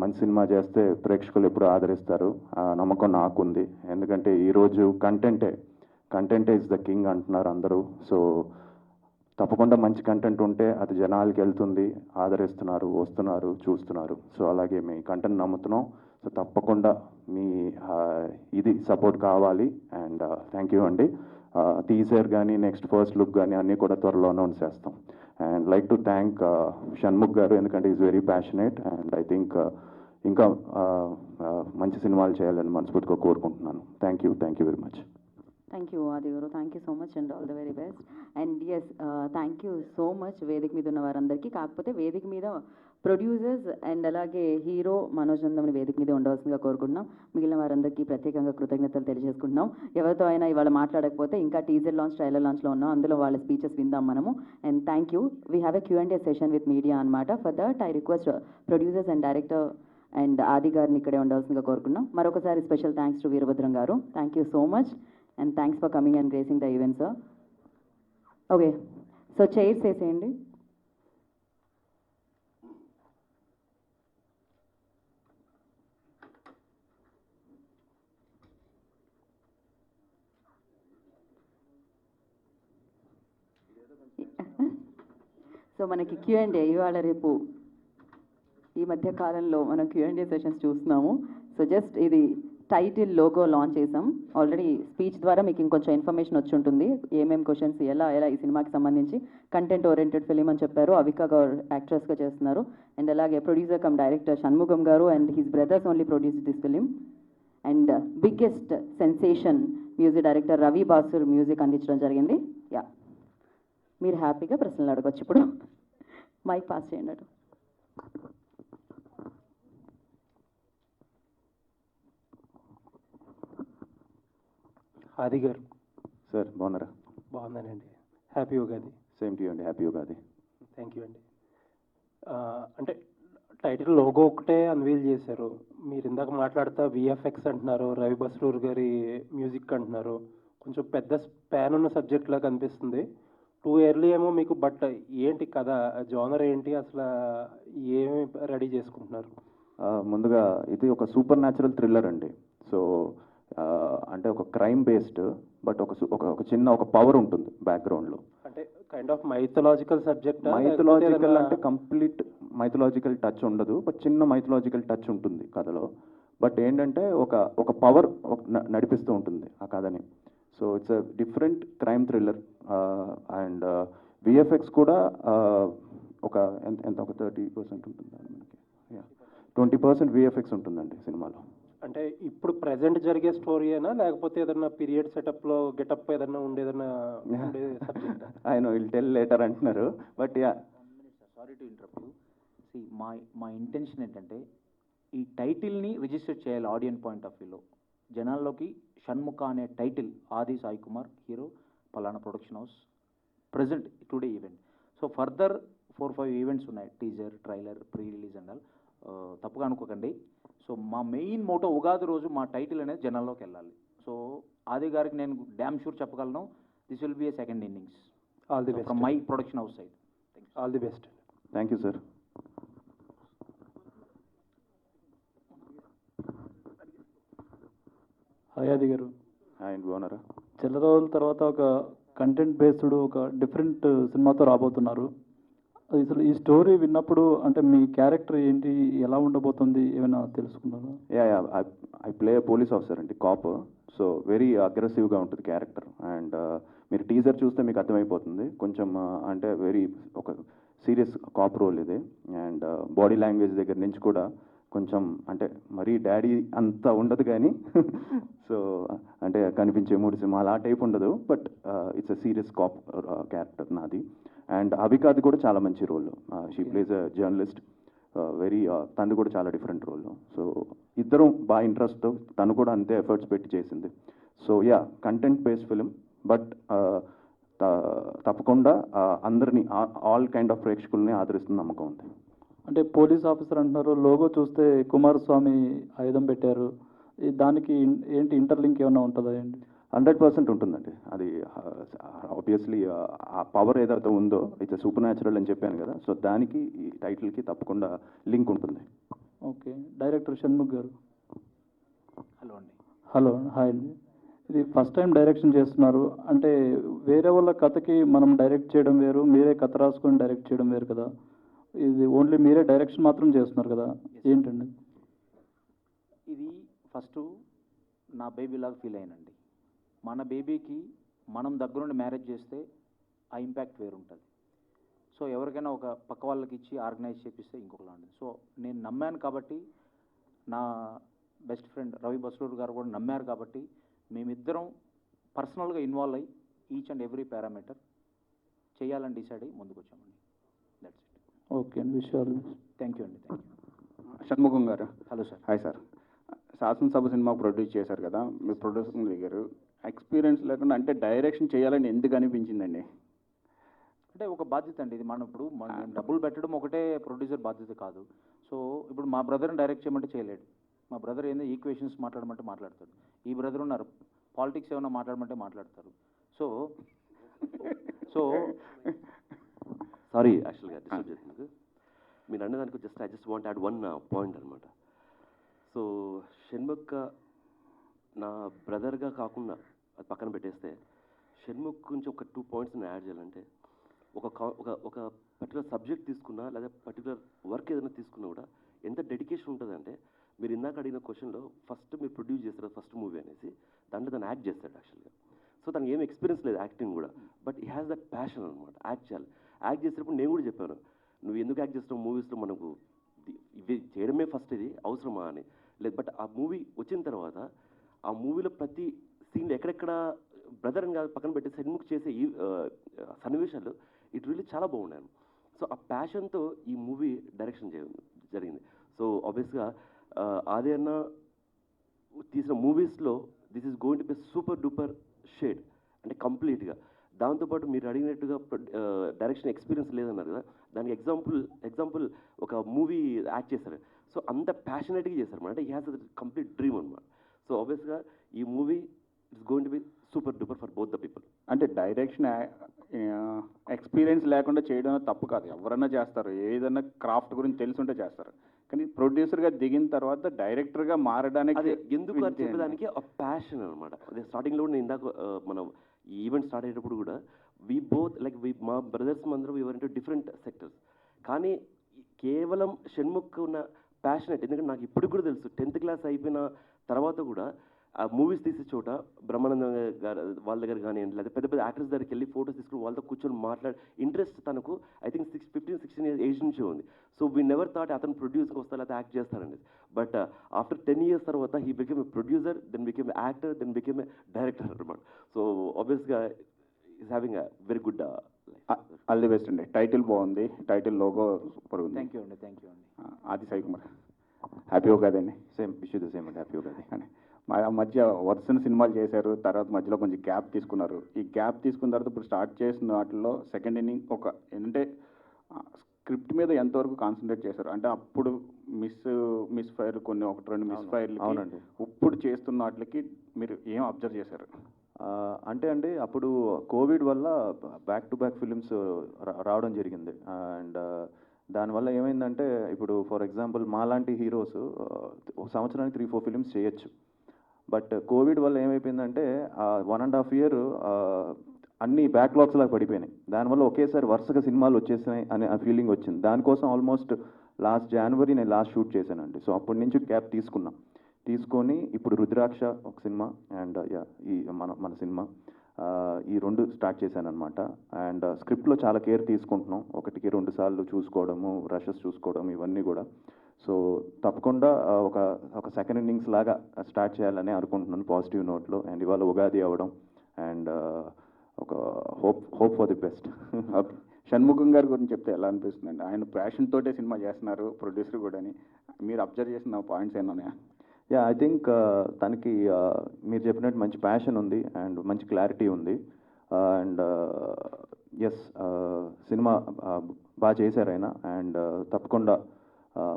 మంచి సినిమా చేస్తే ప్రేక్షకులు ఎప్పుడు ఆదరిస్తారు, ఆ నమ్మకం నాకుంది. ఎందుకంటే ఈరోజు కంటెంటే ఇస్ ద కింగ్ అంటున్నారు అందరూ. సో తప్పకుండా మంచి కంటెంట్ ఉంటే అది జనాలకి వెళ్తుంది, ఆదరిస్తున్నారు, వస్తున్నారు, చూస్తున్నారు. సో అలాగే మీ కంటెంట్ నమ్ముతున్నాం. సో తప్పకుండా మీ ఇది సపోర్ట్ కావాలి. అండ్ థ్యాంక్ యూ అండి. టీజర్ కానీ నెక్స్ట్ ఫస్ట్ లుక్ కానీ అన్నీ కూడా త్వరలో అనౌన్స్ చేస్తాం. And like to thank Shanmukh garu, ఎందుకంటే is very passionate. And I think ఇంకా మంచి సినిమాలు చేయాలని మనస్ఫూర్తిగా కోరుకుంటున్నాను. Thank you very much. Thank you ఆది garu, thank you so much and all the very best. And yes, thank you so much వేదిక మీద ఉన్న వారందరికీ. కాకపోతే వేదిక మీద ప్రొడ్యూసర్స్ అండ్ అలాగే హీరో మనోజ్ నందమని వేదిక మీద ఉండవలసిందిగా కోరుకుంటున్నాం. మిగిలిన వారందరికీ ప్రత్యేకంగా కృతజ్ఞతలు తెలియజేసుకుంటున్నాం. ఎవరితో అయినా ఇవాళ మాట్లాడకపోతే ఇంకా టీజర్ లాంచ్, ట్రైలర్ లాంచ్లో ఉన్నాం, అందులో వాళ్ళ స్పీచెస్ విందాం మనము. And thank you. We have a Q&A session with media అనమాట. For that I request producers and director and Adi గారిని ఇక్కడే ఉండవలసిందిగా కోరుకున్నాం. మరొకసారి స్పెషల్ థ్యాంక్స్ టు వీరభద్రం గారు. Thank you so much and thanks for coming and gracing the event, sir. Okay, so chairs వేసేయండి. So మనకి Q&A ఇవాళ రేపు ఈ మధ్య కాలంలో మనం Q&A సెషన్స్ చూస్తున్నాము. సో జస్ట్ ఇది టైటిల్ లోగో లాంచ్ చేసాం ఆల్రెడీ. స్పీచ్ ద్వారా మీకు ఇంకొంచెం ఇన్ఫర్మేషన్ వచ్చి ఉంటుంది, ఏమేమి క్వశ్చన్స్ ఎలా ఈ సినిమాకి సంబంధించి. కంటెంట్ ఓరియంటెడ్ ఫిలిం అని చెప్పారు. అవికా గౌర్ యాక్ట్రెస్గా చేస్తున్నారు. అండ్ అలాగే producer come director Shanmukham garu and his brothers only produce this film. And biggest sensation music director Ravi Basrur music అందించడం జరిగింది. యా, మీరు హ్యాపీగా ప్రశ్నలు అడగచ్చు. ఇప్పుడు మైక్ పాస్ చేయండి అటు. ఆది గారు సార్ బాగున్నారా? బాగున్నానండి. Happy Ugadi. Same to you అండి, హ్యాపీ ఉగాది. థ్యాంక్ యూ అండి. అంటే టైటిల్ లోగో ఒకటే అన్వీల్ చేశారు. మీరు ఇందాక మాట్లాడుతా విఎఫ్ఎక్స్ అంటున్నారు, రవి బస్రూర్ గారి మ్యూజిక్ అంటున్నారు. కొంచెం పెద్ద స్పాన్ ఉన్న సబ్జెక్ట్ లాగా అనిపిస్తుంది. టూ ఇయర్లీ ఏమో మీకు. బట్ ఏంటి కథ, జోనర్ ఏంటి, అసలు ఏమి రెడీ చేసుకుంటున్నారు? ముందుగా ఇది ఒక సూపర్ న్యాచురల్ థ్రిల్లర్ అండి. సో అంటే ఒక క్రైమ్ బేస్డ్, బట్ ఒక చిన్న ఒక పవర్ ఉంటుంది బ్యాక్గ్రౌండ్లో. అంటే kind of mythological subject. Mythological అంటే కంప్లీట్ మైథలాజికల్ టచ్ ఉండదు, బట్ చిన్న మైథలాజికల్ టచ్ ఉంటుంది కథలో. బట్ ఏంటంటే ఒక పవర్ నడిపిస్తూ ఉంటుంది ఆ కథని. So it's a different crime thriller. And VFX కూడా ఒక ఎంత ఒక 30% ఉంటుంది మనకి. 20% విఎఫ్ఎక్స్ ఉంటుందండి సినిమాలో. అంటే ఇప్పుడు ప్రెసెంట్ జరిగే స్టోరీనా, లేకపోతే ఏదన్నా పీరియడ్ సెటప్లో గెటప్ ఏదన్నా ఉండేదన్నా ఉండే సబ్జెక్ట్? ఆయన విల్ టెల్ లేటర్ అంటున్నారు. But yeah, sorry to interrupt you. See మా ఇంటెన్షన్ ఏంటంటే ఈ టైటిల్ని రిజిస్టర్ చేయాలి ఆడియన్స్ పాయింట్ ఆఫ్ వ్యూలో. జనాల్లోకి షణ్ముఖ అనే టైటిల్, ఆది సాయి కుమార్ హీరో, పలానా production house, present today event. So further 4-5 events ఉన్నాయి, teaser, trailer, pre release and all. తప్పుగా అనుకోకండి. సో మా మెయిన్ మోటో ఉగాది రోజు మా టైటిల్ అనేది జనాల్లోకి వెళ్ళాలి. సో ఆది గారికి నేను డ్యామ్ షూర్ చెప్పగలను, this will be A second innings. All the best from my production house side. All the best. Thank you sir. Hi ఆది గారు. హాయ్ అండి, బాగున్నారా? చాలా రోజుల తర్వాత ఒక కంటెంట్ బేస్డ్ ఒక డిఫరెంట్ సినిమాతో రాబోతున్నారు. అసలు ఈ స్టోరీ విన్నప్పుడు అంటే మీ క్యారెక్టర్ ఏంటి, ఎలా ఉండబోతుంది, ఏమైనా తెలుసుకున్నారా? Yeah, I play police officer అండి, కాప్. సో వెరీ అగ్రెసివ్గా ఉంటుంది క్యారెక్టర్. అండ్ మీరు టీజర్ చూస్తే మీకు అర్థమైపోతుంది. కొంచెం అంటే వెరీ ఒక సీరియస్ కాప్ రోల్ ఇది. అండ్ బాడీ లాంగ్వేజ్ దగ్గర నుంచి కూడా కొంచెం అంటే మరీ డాడీ అంత ఉండదు కానీ సో అంటే కనిపించే మూడు సింహాలు ఆ టైప్ ఉండదు. But it's a serious cop character నాది. అండ్ అవికాది కూడా చాలా మంచి role. She plays a journalist. Very తను కూడా చాలా డిఫరెంట్ రోల్. సో ఇద్దరం బాగా ఇంట్రెస్ట్తో, తను కూడా అంతే ఎఫర్ట్స్ పెట్టి చేసింది. So yeah, content based film. But తప్పకుండా అందరినీ, ఆల్ కైండ్ ఆఫ్ ప్రేక్షకుల్ని ఆదరిస్తున్న నమ్మకం ఉంది. అంటే పోలీస్ ఆఫీసర్ అంటున్నారు, లోగో చూస్తే కుమారస్వామి ఆయుధం పెట్టారు. దానికి ఏంటి ఇంటర్లింక్ ఏమైనా ఉంటుందా అండి? 100% ఉంటుందండి. అది ఆబ్వియస్లీ ఆ పవర్ ఏదైతే ఉందో, ఇట్స్ సూపర్ న్యాచురల్ అని చెప్పాను కదా. సో దానికి ఈ టైటిల్కి తప్పకుండా లింక్ ఉంటుంది. ఓకే. డైరెక్టర్ షణ్ముఖ్ గారు. హలో అండి. హలో, హాయ్ అండి. ఇది ఫస్ట్ టైం డైరెక్షన్ చేస్తున్నారు అంటే వేరే వాళ్ళ కథకి మనం డైరెక్ట్ చేయడం వేరు, మీరే కథ రాసుకొని డైరెక్ట్ చేయడం వేరు కదా. ఇది ఓన్లీ మీరే డైరెక్షన్ మాత్రం చేస్తున్నారు కదా, ఏంటండి? ఇది ఫస్ట్ నా బేబీ లాగా ఫీల్ అయ్యానండి. మన బేబీకి మనం దగ్గరుండి మ్యారేజ్ చేస్తే ఆ ఇంపాక్ట్ వేరు ఉంటుంది. సో ఎవరికైనా ఒక పక్క వాళ్ళకి ఇచ్చి ఆర్గనైజ్ చేపిస్తే ఇంకొకలా ఉంటుంది. సో నేను నమ్మాను కాబట్టి, నా బెస్ట్ ఫ్రెండ్ రవి బస్రూర్ గారు కూడా నమ్మారు కాబట్టి మేమిద్దరం పర్సనల్గా ఇన్వాల్వ్ అయ్యి ఈచ్ అండ్ ఎవ్రీ పారామీటర్ చేయాలని డిసైడ్ అయ్యి ముందుకు వచ్చామండి. That's it. ఓకే అండి, విషయాలు. థ్యాంక్ యూ అండి. Thank you. Shanmukham garu. Hello sir. Hi sir. Sasanasabha cinema produce చేశారు కదా, మీ ప్రొడ్యూసర్ దగ్గర ఎక్స్పీరియన్స్ లేకుండా అంటే డైరెక్షన్ చేయాలని ఎందుకు అనిపించిందండి? అంటే ఒక బాధ్యత అండి ఇది. మనం ఇప్పుడు మనం డబ్బులు పెట్టడం ఒకటే ప్రొడ్యూసర్ బాధ్యత కాదు. సో ఇప్పుడు మా బ్రదర్ని డైరెక్ట్ చేయమంటే చేయలేడు. మా బ్రదర్ ఏందో ఈక్వేషన్స్ మాట్లాడమంటే మాట్లాడతాడు. ఈ బ్రదర్ ఉన్నారు, పాలిటిక్స్ ఏమైనా మాట్లాడమంటే మాట్లాడతారు. సో సో సారీ యాక్చువల్గా డిస్టర్బ్ చేసినందుకు. మీరు అన్నదానికి I just want add one point అనమాట. సో షణ్ముఖ్ నా బ్రదర్గా కాకుండా అది పక్కన పెట్టేస్తే, షణ్ముఖ్ గురించి ఒక 2 పాయింట్స్ నేను యాడ్ చేయాలంటే, ఒక పర్టికులర్ సబ్జెక్ట్ తీసుకున్నా లేదా పర్టికులర్ వర్క్ ఏదైనా తీసుకున్నా కూడా ఎంత డెడికేషన్ ఉంటుందంటే, మీరు ఇందాక అడిగిన క్వశ్చన్లో ఫస్ట్ మీరు ప్రొడ్యూస్ చేస్తారు ఫస్ట్ మూవీ అనేసి, దాంట్లో తను యాక్ట్ చేస్తాడు యాక్చువల్గా. సో తనకి ఏం ఎక్స్పీరియన్స్ లేదు యాక్టింగ్ కూడా, బట్ ఈ హ్యాస్ దట్ ప్యాషన్ అనమాట యాక్ట్ చేయాలి. యాక్ట్ చేసేటప్పుడు నేను కూడా చెప్పాను, నువ్వు ఎందుకు యాక్ట్ చేస్తున్నావు మూవీస్లో, మనకు ఇవి చేయడమే ఫస్ట్ ఇది అవసరమా అని. లేదు, బట్ ఆ మూవీ వచ్చిన తర్వాత ఆ మూవీలో ప్రతి సీన్లో ఎక్కడెక్కడ బ్రదర్ అని కాదు పక్కన పెట్టి షణ్ముఖ్ చేసే ఈ సన్నివేశాలు ఇట్ రియల్లీ చాలా బాగున్నాను. సో ఆ ప్యాషన్తో ఈ మూవీ డైరెక్షన్ జరిగింది. సో ఆబ్వియస్గా ఆది అన్న తీసిన మూవీస్లో this is going to be super duper shade అంటే కంప్లీట్గా. దాంతోపాటు మీరు అడిగినట్టుగా డైరెక్షన్ ఎక్స్పీరియన్స్ లేదన్నారు కదా, దానికి ఎగ్జాంపుల్ ఒక మూవీ యాక్ట్ చేశారు. సో అంత ప్యాషనేట్గా చేశారు అంటే ఈ హ్యాస్ కంప్లీట్ డ్రీమ్ అనమాట. సో ఆబ్వియస్గా ఈ movie it's going to be super duper for both the people. అంటే డైరెక్షన్ ఎక్స్పీరియన్స్ లేకుండా చేయడం తప్పు కాదు, ఎవరన్నా చేస్తారు. ఏదైనా క్రాఫ్ట్ గురించి తెలుసుంటే చేస్తారు. కానీ ప్రొడ్యూసర్గా దిగిన తర్వాత డైరెక్టర్గా మారడానికి అదే ఎందుకు అని చెప్పేదానికి ఆ ప్యాషన్ అనమాట. అదే స్టార్టింగ్లో కూడా నేను ఇందాక మనం ఈ ఈవెంట్ స్టార్ట్ అయ్యేటప్పుడు కూడా వీ బోత్ లైక్ మా బ్రదర్స్ అందరూ ఎవర్ ఇంటూ డిఫరెంట్ సెక్టర్స్. కానీ కేవలం షణ్ముఖ్ ఉన్న ప్యాషనెట్, ఎందుకంటే నాకు ఇప్పుడు కూడా తెలుసు 10th క్లాస్ అయిపోయిన తర్వాత కూడా ఆ మూవీస్ తీసే చోట బ్రహ్మానంద గారు వాళ్ళ దగ్గర కానివ్వండి, లేదా పెద్ద పెద్ద యాక్టర్స్ దగ్గరికి వెళ్ళి ఫోటోస్ తీసుకుని వాళ్ళతో కూర్చొని మాట్లాడి ఇంట్రెస్ట్ తనకు ఐ థింక్ 15-16 years ఏజ్ నుంచే ఉంది. సో వీ నెవర్ థాట్ అతను ప్రొడ్యూస్కి వస్తా లేదా యాక్ట్ చేస్తారండి. బట్ ఆఫ్టర్ 10 years తర్వాత he became a producer, then became a actor, then became a director అనమాట. సో ఆబ్వియస్గా is having a very good all the best అండి. టైటిల్ బాగుంది, టైటిల్ లోగో సూపర్ ఉంది. థ్యాంక్ యూ అండి. Thank you అండి. Adi Sai Kumar, happy ఉగాదండి. Same wish the same అండి, happy Ugadi. అండి మా మధ్య వరుసన సినిమాలు చేశారు, తర్వాత మధ్యలో కొంచెం గ్యాప్ తీసుకున్నారు. ఈ గ్యాప్ తీసుకున్న తర్వాత ఇప్పుడు స్టార్ట్ చేసిన వాటిల్లో సెకండ్ ఇన్నింగ్ ఒక ఏంటంటే స్క్రిప్ట్ మీద ఎంతవరకు కాన్సన్ట్రేట్ చేశారు? అంటే అప్పుడు మిస్ ఫైర్ కొన్ని 1-2 మిస్ ఫైర్లు, అవునండి. ఇప్పుడు చేస్తున్న వాటికి మీరు ఏం అబ్జర్వ్ చేశారు? అంటే అండి అప్పుడు కోవిడ్ వల్ల బ్యాక్ టు బ్యాక్ ఫిలిమ్స్ రావడం జరిగింది. అండ్ దానివల్ల ఏమైందంటే ఇప్పుడు ఫర్ ఎగ్జాంపుల్ మాలాంటి హీరోస్ సంవత్సరానికి 3-4 ఫిలిమ్స్ చేయొచ్చు. బట్ కోవిడ్ వల్ల ఏమైపోయిందంటే 1.5 year అన్ని బ్యాక్లాగ్స్ లాగా పడిపోయినాయి. దానివల్ల ఒకేసారి వరుసగా సినిమాలు వచ్చేసినాయి అనే ఫీలింగ్ వచ్చింది. దానికోసం ఆల్మోస్ట్ లాస్ట్ January నేను లాస్ట్ షూట్ చేశానండి. సో అప్పటి నుంచి గ్యాప్ తీసుకొని ఇప్పుడు రుద్రాక్ష ఒక సినిమా అండ్ ఈ మన సినిమా ఈ 2 స్టార్ట్ చేశానమాట. అండ్ స్క్రిప్ట్లో చాలా కేర్ తీసుకుంటున్నాం, 1కి 2 సార్లు చూసుకోవడము, రషెస్ చూసుకోవడం ఇవన్నీ కూడా. సో తప్పకుండా ఒక సెకండ్ ఇన్నింగ్స్ లాగా స్టార్ట్ చేయాలని అనుకుంటున్నాను పాజిటివ్ నోట్లో. అండ్ ఇవాళ ఉగాది అవ్వడం అండ్ ఒక hope for the best. Shanmukham గారి గురించి చెప్తే ఎలా అనిపిస్తుందండి? ఆయన ప్యాషన్ తోటే సినిమా చేస్తున్నారు, ప్రొడ్యూసర్ కూడా అని. మీరు అబ్జర్వ్ చేసిన పాయింట్స్ ఏమన్నాయా? ఐ థింక్ తనకి మీరు చెప్పినట్టు మంచి ప్యాషన్ ఉంది అండ్ మంచి క్లారిటీ ఉంది. అండ్ ఎస్ సినిమా బాగా చేశారు ఆయన. అండ్ తప్పకుండా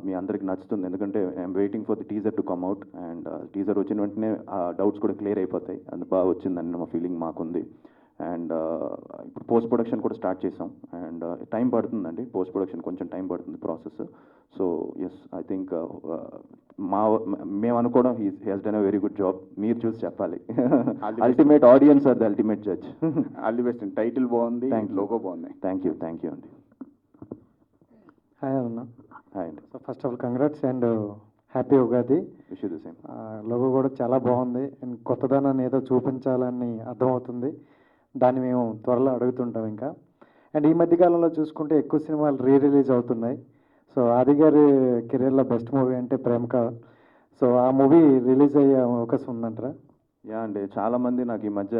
మీ అందరికి నచ్చుతుంది, ఎందుకంటే I'm waiting for the teaser to come out. And teaser వచ్చిన వెంటనే ఆ డౌట్స్ కూడా క్లియర్ అయిపోతాయి. అది బాగా వచ్చిందని మా ఫీలింగ్ మాకుంది. అండ్ ఇప్పుడు పోస్ట్ ప్రొడక్షన్ కూడా స్టార్ట్ చేసాం. అండ్ టైం పడుతుందండి, పోస్ట్ ప్రొడక్షన్ కొంచెం టైం పడుతుంది process. So yes, I think మేము అనుకోవడం he has done a very good job. మీరు చూసి చెప్పాలి. Ultimate audience are the ultimate judge. All the best. Title బాగుంది, లోగో బాగుంది. థ్యాంక్ యూ అండి. హాయ్ అన్న. హాయ్ అండి. So first of all congrats and happy Ugadi. Wish you the same. Logo కూడా చాలా బాగుంది అండ్ కొత్తదనాన్ని ఏదో చూపించాలని అర్థమవుతుంది. దాన్ని మేము త్వరలో అడుగుతుంటాం ఇంకా. అండ్ ఈ మధ్యకాలంలో చూసుకుంటే ఎక్కువ సినిమాలు రిలీజ్ అవుతున్నాయి. సో ఆది గారి కెరీర్లో బెస్ట్ మూవీ అంటే ప్రేమ కావాలి. సో ఆ మూవీ రిలీజ్ అయ్యే అవకాశం ఉందంటారా? యా అండి, చాలామంది నాకు ఈ మధ్య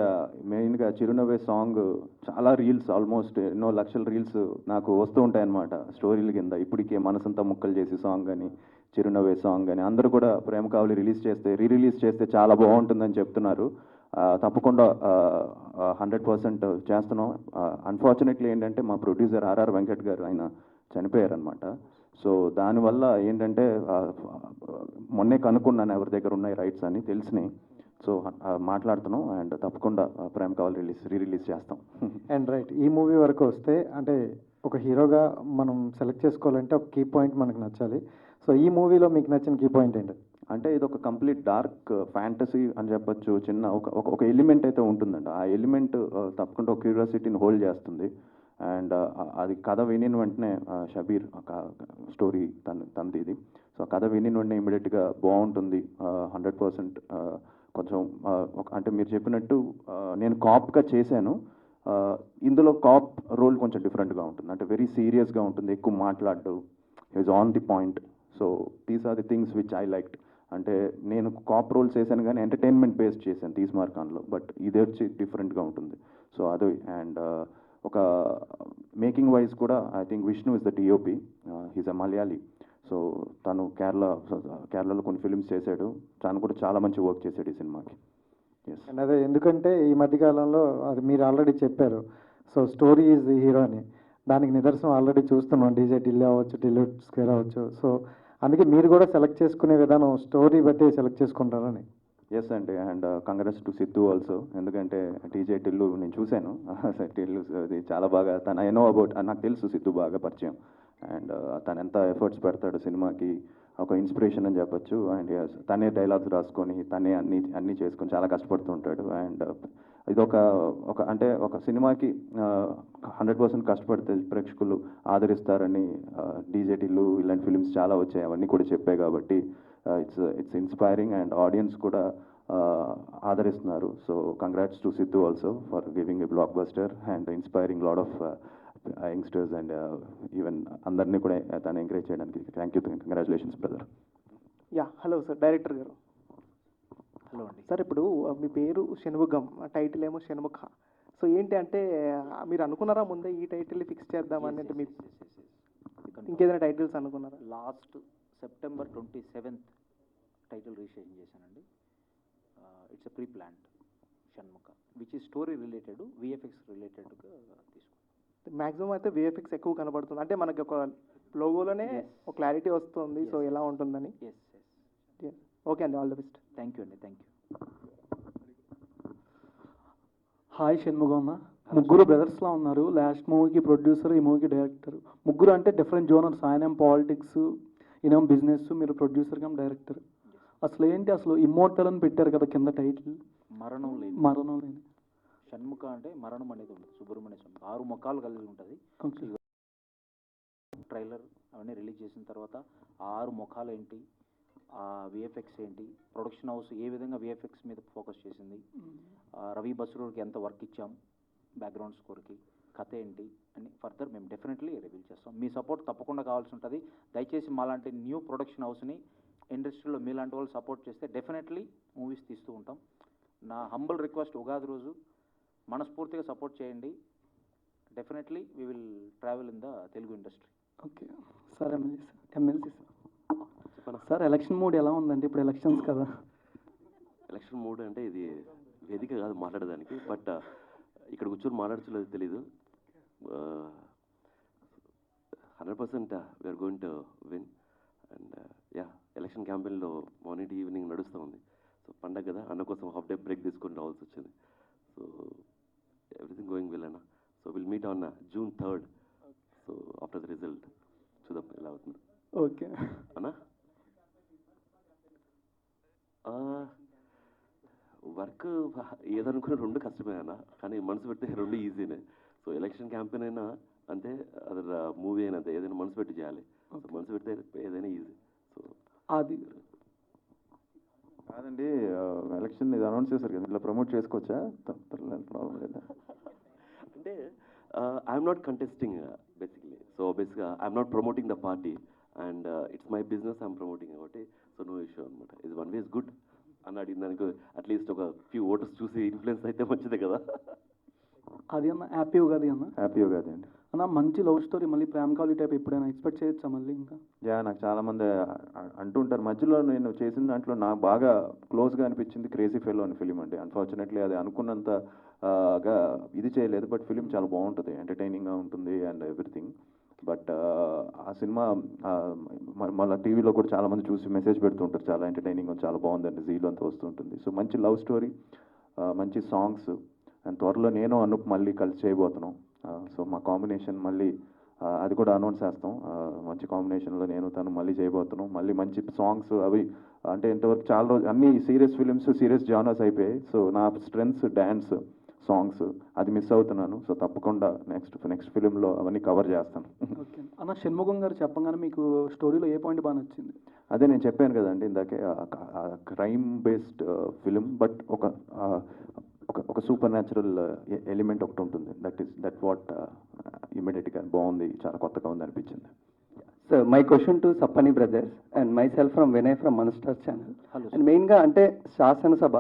మెయిన్గా చిరునవ్వే సాంగ్ చాలా రీల్స్, ఆల్మోస్ట్ ఎన్నో లక్షల రీల్స్ నాకు వస్తూ ఉంటాయన్నమాట స్టోరీల కింద. ఇప్పటికే మనసంతా ముక్కలు చేసి సాంగ్ అని, చిరునవ్వే సాంగ్ అని అందరూ కూడా ప్రేమ కావాలి రిలీజ్ చేస్తే చాలా బాగుంటుందని చెప్తున్నారు. తప్పకుండా 100% చేస్తున్నాం. అన్ఫార్చునేట్లీ ఏంటంటే మా ప్రొడ్యూసర్ ఆర్ఆర్ వెంకట్ గారు ఆయన చనిపోయారనమాట. సో దానివల్ల ఏంటంటే మొన్నే కనుక్కున్నాను ఎవరి దగ్గర ఉన్నాయి రైట్స్ అని, తెలిసినాయి. సో మాట్లాడుతున్నాం అండ్ తప్పకుండా ప్రేమ కావాలి రిలీజ్ చేస్తాం. అండ్ రైట్, ఈ మూవీ వరకు వస్తే అంటే ఒక హీరోగా మనం సెలెక్ట్ చేసుకోవాలంటే ఒక కీ పాయింట్ మనకు నచ్చాలి. సో ఈ మూవీలో మీకు నచ్చిన కీ పాయింట్ ఏంటి? అంటే ఇది ఒక కంప్లీట్ డార్క్ ఫ్యాంటసీ అని చెప్పొచ్చు. చిన్న ఒక ఎలిమెంట్ అయితే ఉంటుందండి. ఆ ఎలిమెంట్ తప్పకుండా ఒక క్యూరియాసిటీని హోల్డ్ చేస్తుంది. అండ్ అది కథ వినిన వెంటనే షబీర్ స్టోరీ తనది ఇది. సో కథ వినిన వెంటనే ఇమీడియట్గా బాగుంటుంది 100%. కొంచెం అంటే మీరు చెప్పినట్టు నేను కాప్గా చేశాను. ఇందులో కాప్ రోల్ కొంచెం డిఫరెంట్గా ఉంటుంది. అంటే వెరీ సీరియస్గా ఉంటుంది, ఎక్కువ మాట్లాడు, is on the point. So these are the things which I liked. అంటే నేను కాప్ రోల్స్ చేశాను కానీ ఎంటర్టైన్మెంట్ బేస్డ్ చేశాను తీస్మార్కాన్లో, బట్ ఇది వచ్చి డిఫరెంట్గా ఉంటుంది. సో అది. అండ్ ఒక మేకింగ్ వైజ్ కూడా I think Vishnu is the DOP, he's a Malayali. So తను కేరళలో కొన్ని ఫిల్మ్స్ చేశాడు. తను కూడా చాలా మంచి వర్క్ చేశాడు ఈ సినిమాకి. అండ్ అదే ఎందుకంటే ఈ మధ్యకాలంలో అది మీరు ఆల్రెడీ చెప్పారు. So story is the hero అని, దానికి నిదర్శనం ఆల్రెడీ చూస్తున్నాం. డీజే ఢిల్లీ అవ్వచ్చు, ఢిల్లీ స్క్వేర్ అవ్వచ్చు. సో అందుకే మీరు కూడా సెలెక్ట్ చేసుకునే విధానం స్టోరీ బట్టి సెలెక్ట్ చేసుకుంటారని. ఎస్ అండి. And congrats to Siddhu also. ఎందుకంటే డీజే టిల్లు నేను చూశాను. టిల్లు అది చాలా బాగా ఐ నో అబౌట్, నాకు తెలుసు సిద్ధు బాగా పరిచయం. అండ్ తను ఎంత ఎఫర్ట్స్ పెడతాడు సినిమాకి, ఒక ఇన్స్పిరేషన్ అని చెప్పొచ్చు. అండ్ తనే డైలాగ్స్ రాసుకొని తనే అన్నీ చేసుకొని చాలా కష్టపడుతూ ఉంటాడు. అండ్ ఇది అంటే ఒక సినిమాకి 100% కష్టపడితే ప్రేక్షకులు ఆదరిస్తారని డీజే టిల్లు ఇలాంటి ఫిలిమ్స్ చాలా వచ్చాయి, అవన్నీ కూడా చెప్పాయి. కాబట్టి ఇట్స్ ఇన్స్పైరింగ్ అండ్ ఆడియన్స్ కూడా ఆదరిస్తున్నారు. So congrats to Siddhu also for giving a blockbuster and inspiring lot of youngsters and even అందరినీ కూడా తను ఎంకరేజ్ చేయడానికి thank you, congratulations brother. Yeah, hello sir, director garu. Hello అండి సార్, ఇప్పుడు మీ పేరు షణ్ముగం, టైటిల్ ఏమో షణ్ముఖ. సో ఏంటి అంటే మీరు అనుకున్నారా ముందే ఈ టైటిల్ ఫిక్స్ చేద్దామని? అంటే మీ ఇంకేదైనా టైటిల్స్ అనుకున్నారా? Last September 27th title registration చేశానండి. It's pre planned Shanmukha, which ఈ స్టోరీ రిలేటెడ్, విఎఫ్ఎక్స్ రిలేటెడ్గా తీసుకున్నాను. మ్యాక్సిమం అయితే విఎఫ్ఎక్స్ ఎక్కువ కనబడుతుంది. అంటే మనకి ఒక లోగోలోనే ఒక క్లారిటీ వస్తుంది. సో ఎలా ఉంటుందని. ఓకే అండి, all the best. Thank you అండి, థ్యాంక్ యూ. హాయ్ షణ్ముగమ్మ. ముగ్గురు బ్రదర్స్లా ఉన్నారు. లాస్ట్ మూవీకి ప్రొడ్యూసర్, ఈ మూవీకి డైరెక్టర్. ముగ్గురు అంటే డిఫరెంట్ జోనర్స్. ఆయన పాలిటిక్స్, ఈయన బిజినెస్, మీరు ప్రొడ్యూసర్ కమ్ డైరెక్టర్. అసలు ఏంటి అసలు ఇమ్మోర్టల్ అని పెట్టారు కదా కింద టైటిల్? మరణం లేని షణ్ముఖ అంటే మరణం అనేది ఉంటుంది. సుబ్రహ్మణ్య స్వామి 6 ముఖాలు కలిగి ఉంటుంది. ట్రైలర్ అవన్నీ రిలీజ్ చేసిన తర్వాత ఆ 6 ముఖాలు ఏంటి, ఆ విఎఫ్ఎక్స్ ఏంటి, ప్రొడక్షన్ హౌస్ ఏ విధంగా విఎఫ్ఎక్స్ మీద ఫోకస్ చేసింది, రవి బస్రూర్కి ఎంత వర్క్ ఇచ్చాం, బ్యాక్గ్రౌండ్ స్కోర్కి, కథ ఏంటి అని ఫర్దర్ మేము డెఫినెట్లీ రివీల్ చేస్తాం. మీ సపోర్ట్ తప్పకుండా కావాల్సి ఉంటుంది. దయచేసి మాలాంటి న్యూ ప్రొడక్షన్ హౌస్ని ఇండస్ట్రీలో మీలాంటి వాళ్ళు సపోర్ట్ చేస్తే డెఫినెట్లీ మూవీస్ తీస్తూ ఉంటాం. నా హంబుల్ రిక్వెస్ట్, ఉగాది రోజు మనస్ఫూర్తిగా సపోర్ట్ చేయండి. Definitely we will travel in the Telugu industry. Okay sir. MLC sir, election mood ఎలా ఉందండి? ఇప్పుడు ఎలక్షన్స్ కదా. ఎలక్షన్ మూడ్ అంటే ఇది వేదిక కాదు మాట్లాడడానికి, బట్ ఇక్కడ కూర్చొని మాట్లాడచ్చలేదు తెలీదు. 100% we are going to win. And yeah, election క్యాంపెయిన్లో మార్నింగ్ ఈవినింగ్ నడుస్తూ ఉంది. సో పండగ కదా, అన్న కోసం హాఫ్ డే బ్రేక్ తీసుకొని రావాల్సి వచ్చింది. So everything going well, Anna. So we'll meet on June 3rd. So after the result, చూద్దాం ఎలా అవుతుంది. ఓకే అన్నా వర్క్ ఏదనుకున్న రెండు కష్టమే అన్న, కానీ మనసు పెడితే రెండు ఈజీనే. సో ఎలక్షన్ క్యాంపెయిన్ అయినా అంతే, అది మూవీ అయినా అంతే, ఏదైనా మనసు పెట్టి చేయాలి. సో మనసు పెడితే ఏదైనా ఈజీ. సో అది కాదండి, ఎలక్షన్ ఇది అనౌన్స్ చేశారు కదా, ఇట్లా ప్రమోట్ చేసుకోవచ్చా? ప్రాబ్లం లేదా? అంటే I'm not contesting basically. So బేసిక్గా I'm not promoting the party and it's my business I'm promoting కాబట్టి సో నో ఇష్యూ అనమాట. ఇది వన్ వే ఇస్ గుడ్ అని అడిగిన దానికి అట్లీస్ట్ ఒక ఫ్యూ ఓటర్స్ చూసి ఇన్ఫ్లుయెన్స్ అయితే మంచిదే కదా. అది అన్న హ్యాపీ ఉగాది అన్న. హ్యాపీ ఉగాది అండి అన్న. మంచి లవ్ స్టోరీ మళ్ళీ ప్రేమ కావాలి టైప్ ఎప్పుడైనా ఎక్స్పెక్ట్ చేయొచ్చా మళ్ళీ ఇంకా? నాకు చాలామంది అంటుంటారు. మధ్యలో నేను చేసిన దాంట్లో నాకు బాగా క్లోజ్గా అనిపించింది క్రేజీ ఫెలో అని ఫిలిం అండి. అన్ఫార్చునేట్లీ అది అనుకున్నంత గా ఇది చేయలేదు, బట్ ఫిలిం చాలా బాగుంటుంది, ఎంటర్టైనింగ్గా ఉంటుంది అండ్ ఎవ్రీథింగ్. బట్ ఆ సినిమా మళ్ళీ టీవీలో కూడా చాలామంది చూసి మెసేజ్ పెడుతుంటారు, చాలా ఎంటర్టైనింగ్ చాలా బాగుందండి, జీలో అంతా వస్తుంటుంది. సో మంచి లవ్ స్టోరీ, మంచి సాంగ్స్, అండ్ త్వరలో నేను అనూప్ మళ్ళీ కలిసి చేయబోతున్నాం. సో మా కాంబినేషన్ మళ్ళీ అది కూడా అనౌన్స్ చేస్తాం. మంచి కాంబినేషన్లో నేను తను మళ్ళీ చేయబోతున్నాం. మళ్ళీ మంచి సాంగ్స్ అవి అంటే ఇంతవరకు చాలా రోజు అన్ని సీరియస్ ఫిలిమ్స్ సీరియస్ జానర్స్ అయిపోయాయి. సో నా స్ట్రెంగ్స్ డ్యాన్స్ సాంగ్స్ అది మిస్ అవుతున్నాను. సో తప్పకుండా నెక్స్ట్ ఫిలింలో అవన్నీ కవర్ చేస్తాను. ఓకే అన్న. షణ్ముఖం గారు చెప్పగానే మీకు స్టోరీలో ఏ పాయింట్ బాగా నచ్చింది? అదే నేను చెప్పాను కదండి ఇందాకే, క్రైమ్ బేస్డ్ ఫిలిం, బట్ ఒక సూపర్ న్యాచురల్ ఎలిమెంట్ ఒకటి ఉంటుంది. దట్ వాట్ ఇమీడియట్గా బాగుంది, చాలా కొత్తగా ఉంది అనిపించింది. సో మై క్వశ్చన్ టు సప్పని brothers and myself from Vinay from Manastar channel. And మెయిన్గా అంటే Sasanasabha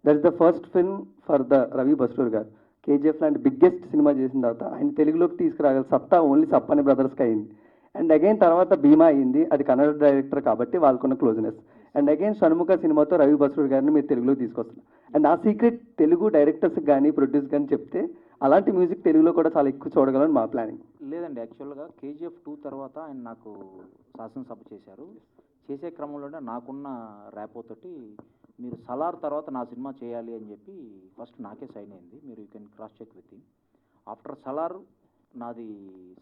that is the first film for the Ravi Basrur garu. KGF లాంటి బిగ్గెస్ట్ సినిమా చేసిన తర్వాత ఆయన తెలుగులోకి తీసుకురాగల సత్తా ఓన్లీ సప్పని బ్రదర్స్కి అయింది. అండ్ అగైన్ తర్వాత భీమా అయింది, అది కన్నడ డైరెక్టర్ కాబట్టి వాళ్ళకున్న క్లోజ్నెస్. అండ్ అగైన్ షణ్ముఖ సినిమాతో రవి బస్రూర్ గారిని మీరు తెలుగులోకి తీసుకొస్తున్నారు. అండ్ ఆ సీక్రెట్ తెలుగు డైరెక్టర్స్కి కానీ ప్రొడ్యూస్ కానీ చెప్తే అలాంటి మ్యూజిక్ తెలుగులో కూడా చాలా ఎక్కువ చూడగలని మా ప్లానింగ్. లేదండి, యాక్చువల్గా కేజీఎఫ్ 2 తర్వాత ఆయన నాకు శాసనసభ చేశారు. చేసే క్రమంలోనే నాకున్న ర్యాపోతోటి మీరు సలార్ తర్వాత నా సినిమా చేయాలి అని చెప్పి ఫస్ట్ నాకే సైన్ అయింది. మీరు you can cross check with him. After Salaar నాది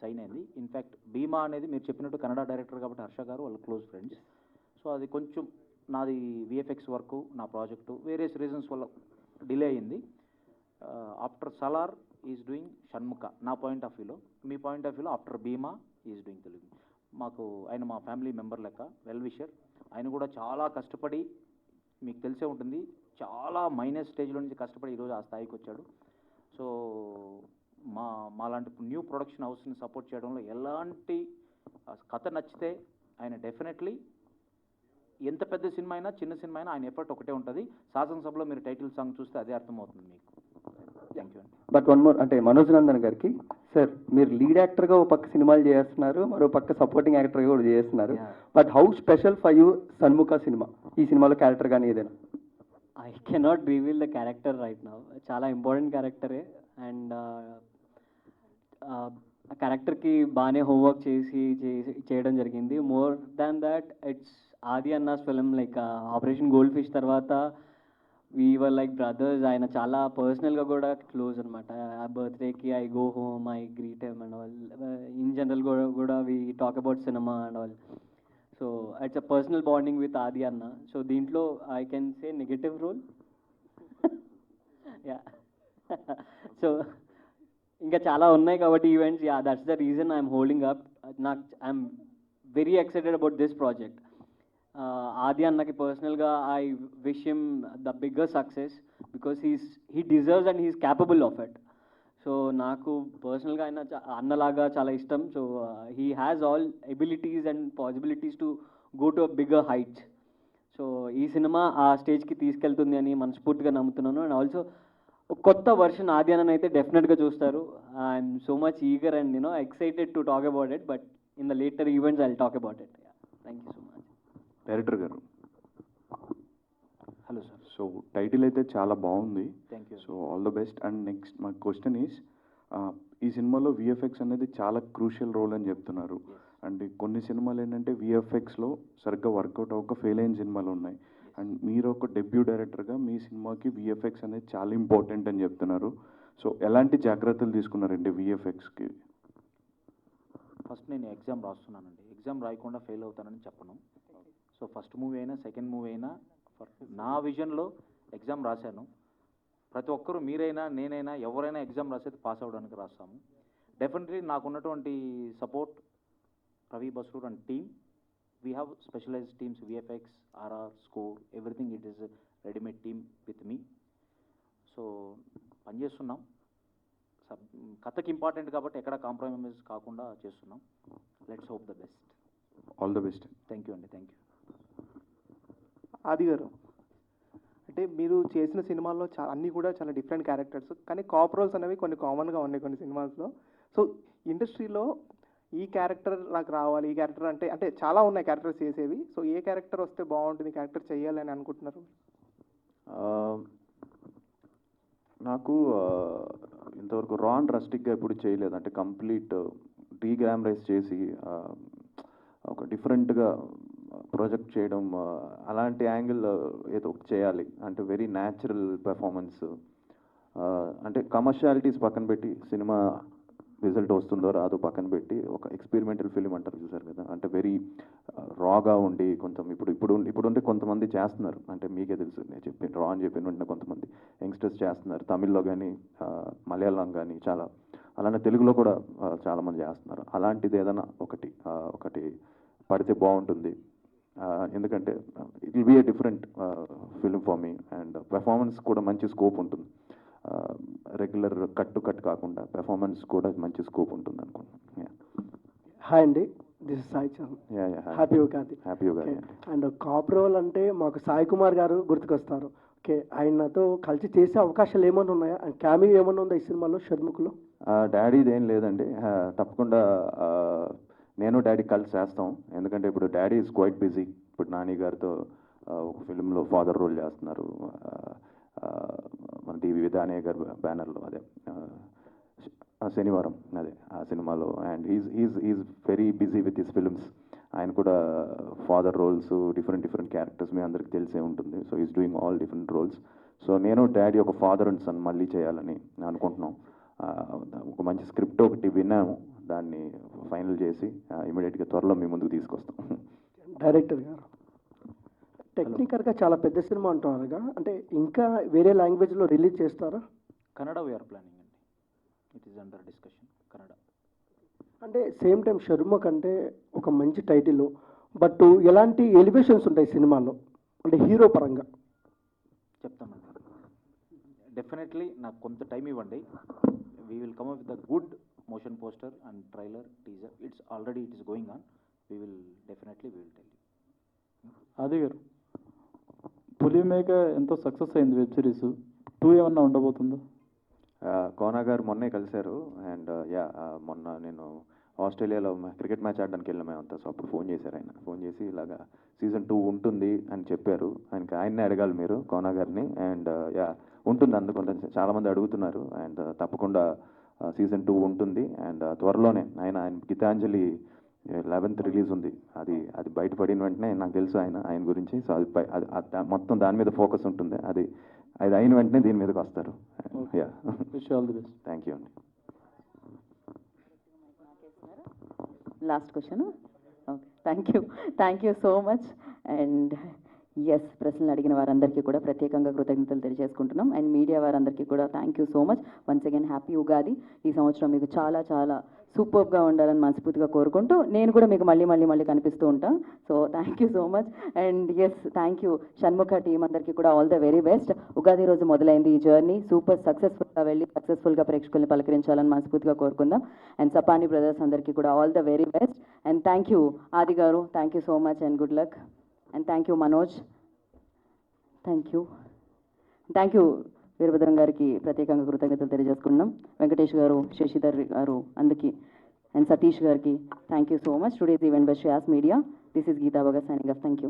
సైన్ అయింది. ఇన్ఫ్యాక్ట్ భీమా అనేది మీరు చెప్పినట్టు కన్నడ డైరెక్టర్ కాబట్టి హర్ష గారు వాళ్ళ క్లోజ్ ఫ్రెండ్స్. సో అది కొంచెం నాది విఎఫ్ఎక్స్ వర్క్ నా ప్రాజెక్టు వేరియస్ రీజన్స్ వల్ల డిలే అయింది. After Salaar is doing Shanmukha నా పాయింట్ ఆఫ్ వ్యూలో. మీ పాయింట్ ఆఫ్ వ్యూలో after Bhima is doing Telugu. మాకు ఆయన మా ఫ్యామిలీ మెంబర్ లెక్క, వెల్ విషర్. ఆయన కూడా చాలా కష్టపడి, మీకు తెలిసే ఉంటుంది, చాలా మైనస్ స్టేజ్లో నుంచి కష్టపడి ఈరోజు ఆ స్థాయికి వచ్చాడు. సో మాలాంటి న్యూ ప్రొడక్షన్ హౌస్ని సపోర్ట్ చేయడంలో ఎలాంటి కథ నచ్చితే ఆయన డెఫినెట్లీ ఎంత పెద్ద సినిమా అయినా చిన్న సినిమా అయినా ఆయన ఎఫర్ట్ ఒకటే ఉంటుంది. శాసనసభలో మీరు టైటిల్ సాంగ్ చూస్తే అదే అర్థమవుతుంది మీకు. థ్యాంక్ యూ అండి. బట్ వన్ మోర్, అంటే మనోజ్ నందన్ గారికి, సార్ మీరు లీడ్ యాక్టర్గా ఒక పక్క సినిమాలు చేస్తున్నారు, మరో పక్క సపోర్టింగ్ యాక్టర్గా కూడా చేస్తున్నారు. But how special for you Shanmukha cinema, ఈ సినిమాలో క్యారెక్టర్ కానీ ఏదైనా? I cannot reveal the character right now. చాలా ఇంపార్టెంట్ క్యారెక్టరే. అండ్ ఆ క్యారెక్టర్కి బాగానే హోంవర్క్ చేయడం జరిగింది. More than that it's Adi అన్నాస్ film. Like operation gold fish తర్వాత వీ వర్ లైక్ బ్రదర్స్. ఆయన చాలా పర్సనల్గా కూడా క్లోజ్ అనమాట. ఆ బర్త్డేకి I go home, I greet him and all. In general కూడా we talk about cinema and all. So it's a personal bonding with Adi అన్న. సో దీంట్లో I can say negative role. Yeah. So ఇంకా చాలా ఉన్నాయి కాబట్టి events. Yeah, that's the reason I'm holding up. I'm very excited about this project. Aadi అన్నకి పర్సనల్గా I wish him the bigger success because he deserves and he is capable of it. So నాకు పర్సనల్గా ఆయన అన్నలాగా చాలా ఇష్టం. So he has all abilities and possibilities to go to a bigger heights. So ఈ cinema ఆ స్టేజ్కి తీసుకెళ్తుంది అని మనస్ఫూర్తిగా నమ్ముతున్నాను. అండ్ ఆల్సో కొత్త వర్షన్ ఆది అన్న అయితే డెఫినెట్గా చూస్తారు. I'm so much eager and excited to talk about it. But in the later events I will talk about it. Thank you so much. Director garu, hello sir. So title అయితే చాలా బాగుంది. Thank you. So all the best. And next my question is, ఈ సినిమాలో VFX అనేది చాలా crucial role అని చెప్తున్నారు. And కొన్ని సినిమాలు ఏంటంటే విఎఫ్ఎక్స్లో సరిగ్గా వర్కౌట్ అవ్వక ఫెయిల్ అయిన సినిమాలు ఉన్నాయి. అండ్ మీరు ఒక డెబ్యూ డైరెక్టర్గా మీ సినిమాకి విఎఫ్ఎక్స్ అనేది చాలా ఇంపార్టెంట్ అని చెప్తున్నారు. సో ఎలాంటి జాగ్రత్తలు తీసుకున్నారండి విఎఫ్ఎక్స్కి? ఫస్ట్ నేను ఎగ్జామ్ రాస్తున్నానండి. ఎగ్జామ్ రాయకుండా ఫెయిల్ అవుతానని చెప్పను. సో ఫస్ట్ మూవీ అయినా సెకండ్ మూవీ అయినా నా విజన్లో ఎగ్జామ్ రాశాను. ప్రతి ఒక్కరూ మీరైనా నేనైనా ఎవరైనా ఎగ్జామ్ రాసేది పాస్ అవ్వడానికి రాస్తాము. డెఫినెట్లీ నాకున్నటువంటి support Ravi Basrur and team. We have specialized teams, VFX, RR, score, everything it is readymade team with me. So పనిచేస్తున్నాం. కథకి ఇంపార్టెంట్ కాబట్టి ఎక్కడ కాంప్రమైజ్ కాకుండా చేస్తున్నాం. Let's hope the best. All the best. Thank you అండి. Thank you. ఆది గారు, అంటే మీరు చేసిన సినిమాల్లో అన్నీ కూడా చాలా డిఫరెంట్ క్యారెక్టర్స్, కానీ కాప్ రోల్స్ అనేవి కొన్ని కామన్గా ఉన్నాయి కొన్ని సినిమాస్లో. సో ఇండస్ట్రీలో ఈ క్యారెక్టర్ నాకు రావాలి, ఈ క్యారెక్టర్ అంటే అంటే చాలా ఉన్నాయి క్యారెక్టర్స్ చేసేవి. సో ఏ క్యారెక్టర్ వస్తే బాగుంటుంది, క్యారెక్టర్ చేయాలని అనుకుంటున్నారు? నాకు ఇంతవరకు రా అండ్ రస్టిక్గా ఎప్పుడు చేయలేదు. అంటే కంప్లీట్ డీగ్రామరైజ్ చేసి ఒక డిఫరెంట్గా ప్రాజెక్ట్ చేయడం, అలాంటి యాంగిల్ ఏదో ఒకటి చేయాలి. అంటే వెరీ న్యాచురల్ పెర్ఫార్మెన్స్. అంటే కమర్షియాలిటీస్ పక్కన పెట్టి సినిమా రిజల్ట్ వస్తుందో రాదో పక్కన పెట్టి ఒక ఎక్స్పెరిమెంటల్ ఫిలిం అంటారు చూసారు కదా, అంటే వెరీ రాగా ఉండి కొంచెం ఇప్పుడుంటే కొంతమంది చేస్తున్నారు. అంటే మీకే తెలుసు, నేను చెప్పాను రా అని చెప్పిన వెంటనే కొంతమంది యంగ్స్టర్స్ చేస్తున్నారు. తమిళ్లో కానీ మలయాళం కానీ చాలా, అలానే తెలుగులో కూడా చాలామంది చేస్తున్నారు. అలాంటిది ఏదైనా ఒకటి పడితే బాగుంటుంది. ఎందుకంటే it will be a different film for me. And performance కూడా మంచి స్కోప్ ఉంటుంది. రెగ్యులర్ కట్ కాకుండా పెర్ఫార్మెన్స్ కూడా మంచి స్కోప్ ఉంటుంది అనుకుంటున్నాను. హాయ్ అండి, this Sai Chand. Happy Ugadi. Happy Ugadi. And cop role అంటే మాకు సాయి కుమార్ గారు గుర్తుకొస్తారు. ఓకే, ఆయనతో కలిసి చేసే అవకాశాలు ఏమైనా ఉన్నాయా? అండ్ క్యామియో ఏమైనా ఉందా ఈ సినిమాలో షణ్ముఖలో? డాడీది ఏం లేదండి. తప్పకుండా నేను డాడీ కలిసి చేస్తాం. ఎందుకంటే ఇప్పుడు డాడీ ఈజ్ క్వైట్ బిజీ. ఇప్పుడు నాని గారితో ఒక ఫిల్మ్లో ఫాదర్ రోల్ చేస్తున్నారు, మన డివి విధానయ్య గారి బ్యానర్లో, అదే శనివారం, అదే ఆ సినిమాలో. And is very busy with his films. ఆయన కూడా ఫాదర్ రోల్స్, డిఫరెంట్ క్యారెక్టర్స్ మీ అందరికి తెలిసే ఉంటుంది. So is doing all different roles. So నేను డాడీ ఒక ఫాదర్ అండ్ సన్ మళ్ళీ చేయాలని అనుకుంటున్నాం. ఒక మంచి స్క్రిప్ట్ ఒకటి విన్నాము, దాన్ని ఫైనల్ చేసి ఇమీడియట్గా త్వరలో మీ ముందుకు తీసుకొస్తాం. డైరెక్టర్ గారు, టెక్నికల్గా చాలా పెద్ద సినిమా అంటున్నారుగా, అంటే ఇంకా వేరే లాంగ్వేజ్లో రిలీజ్ చేస్తారా? కన్నడ వీఆర్ ప్లానింగ్ అండి. It is under discussion. Kannada అంటే సేమ్ టైం షణ్ముఖ్ అంటే ఒక మంచి టైటిల్, బట్ ఎలాంటి ఎలివేషన్స్ ఉంటాయి సినిమాలో అంటే హీరో పరంగా? చెప్తామండి. డెఫినెట్లీ నాకు కొంత టైం ఇవ్వండి. We will come up with the good motion poster and trailer, teaser. It is going on. We will tell you. అదే గారు, పులి మేక ఎంతో సక్సెస్ అయింది వెబ్ సిరీస్. 2 ఏమన్నా ఉండబోతుందా? కోనా గారు మొన్నే కలిశారు. అండ్ మొన్న నేను ఆస్ట్రేలియాలో క్రికెట్ మ్యాచ్ ఆడడానికి వెళ్ళాం మేమంతా. సో అప్పుడు ఫోన్ చేశారు ఆయన. ఫోన్ చేసి ఇలాగా సీజన్ 2 ఉంటుంది అని చెప్పారు. ఆయన్నే అడగాలి మీరు, కోనా గారిని. అండ్ ఉంటుంది, అందుకుంటే చాలామంది అడుగుతున్నారు. అండ్ తప్పకుండా సీజన్ 2 ఉంటుంది. అండ్ త్వరలోనే ఆయన గీతాంజలి 11th రిలీజ్ ఉంది. అది బయటపడిన వెంటనే నాకు తెలుసు ఆయన గురించి. సో అది మొత్తం దాని మీద ఫోకస్ ఉంటుంది. అది అయిన వెంటనే దీని మీదకి వస్తారు. థ్యాంక్ యూ అండి. Last question. Okay, thank you so much. And yes, ప్రశ్నలు అడిగిన వారందరికీ కూడా ప్రత్యేకంగా కృతజ్ఞతలు తెలియజేసుకుంటున్నాం. అండ్ మీడియా వారందరికీ కూడా thank you so much. Once again happy Ugadi. ఈ సంవత్సరం మీకు చాలా చాలా సూపర్గా ఉండాలని మనస్ఫూర్తిగా కోరుకుంటూ, నేను కూడా మీకు మళ్ళీ కనిపిస్తూ ఉంటాను. So thank you so much. And yes, thank you Shanmukha team అందరికీ కూడా all the very best. Ugadi రోజు మొదలైంది ఈ జర్నీ. సూపర్ సక్సెస్ఫుల్గా వెళ్ళి సక్సెస్ఫుల్గా ప్రేక్షకుల్ని పలకరించాలని మనస్ఫూర్తిగా కోరుకుందాం. అండ్ సపాని బ్రదర్స్ అందరికీ కూడా all the very best. And thank you ఆది garu, thank you so much and good luck. And thank you Manoj, thank you Veerabhadram గారికి ప్రత్యేకంగా కృతజ్ఞతలు తెలియజేసుకున్నాం. వెంకటేష్ గారు, శశిధర్ గారు అందరికీ, అండ్ సతీష్ గారికి thank you so much. Today's event by Shreyas media. This is Geetha Bhagat signing off. Thank you.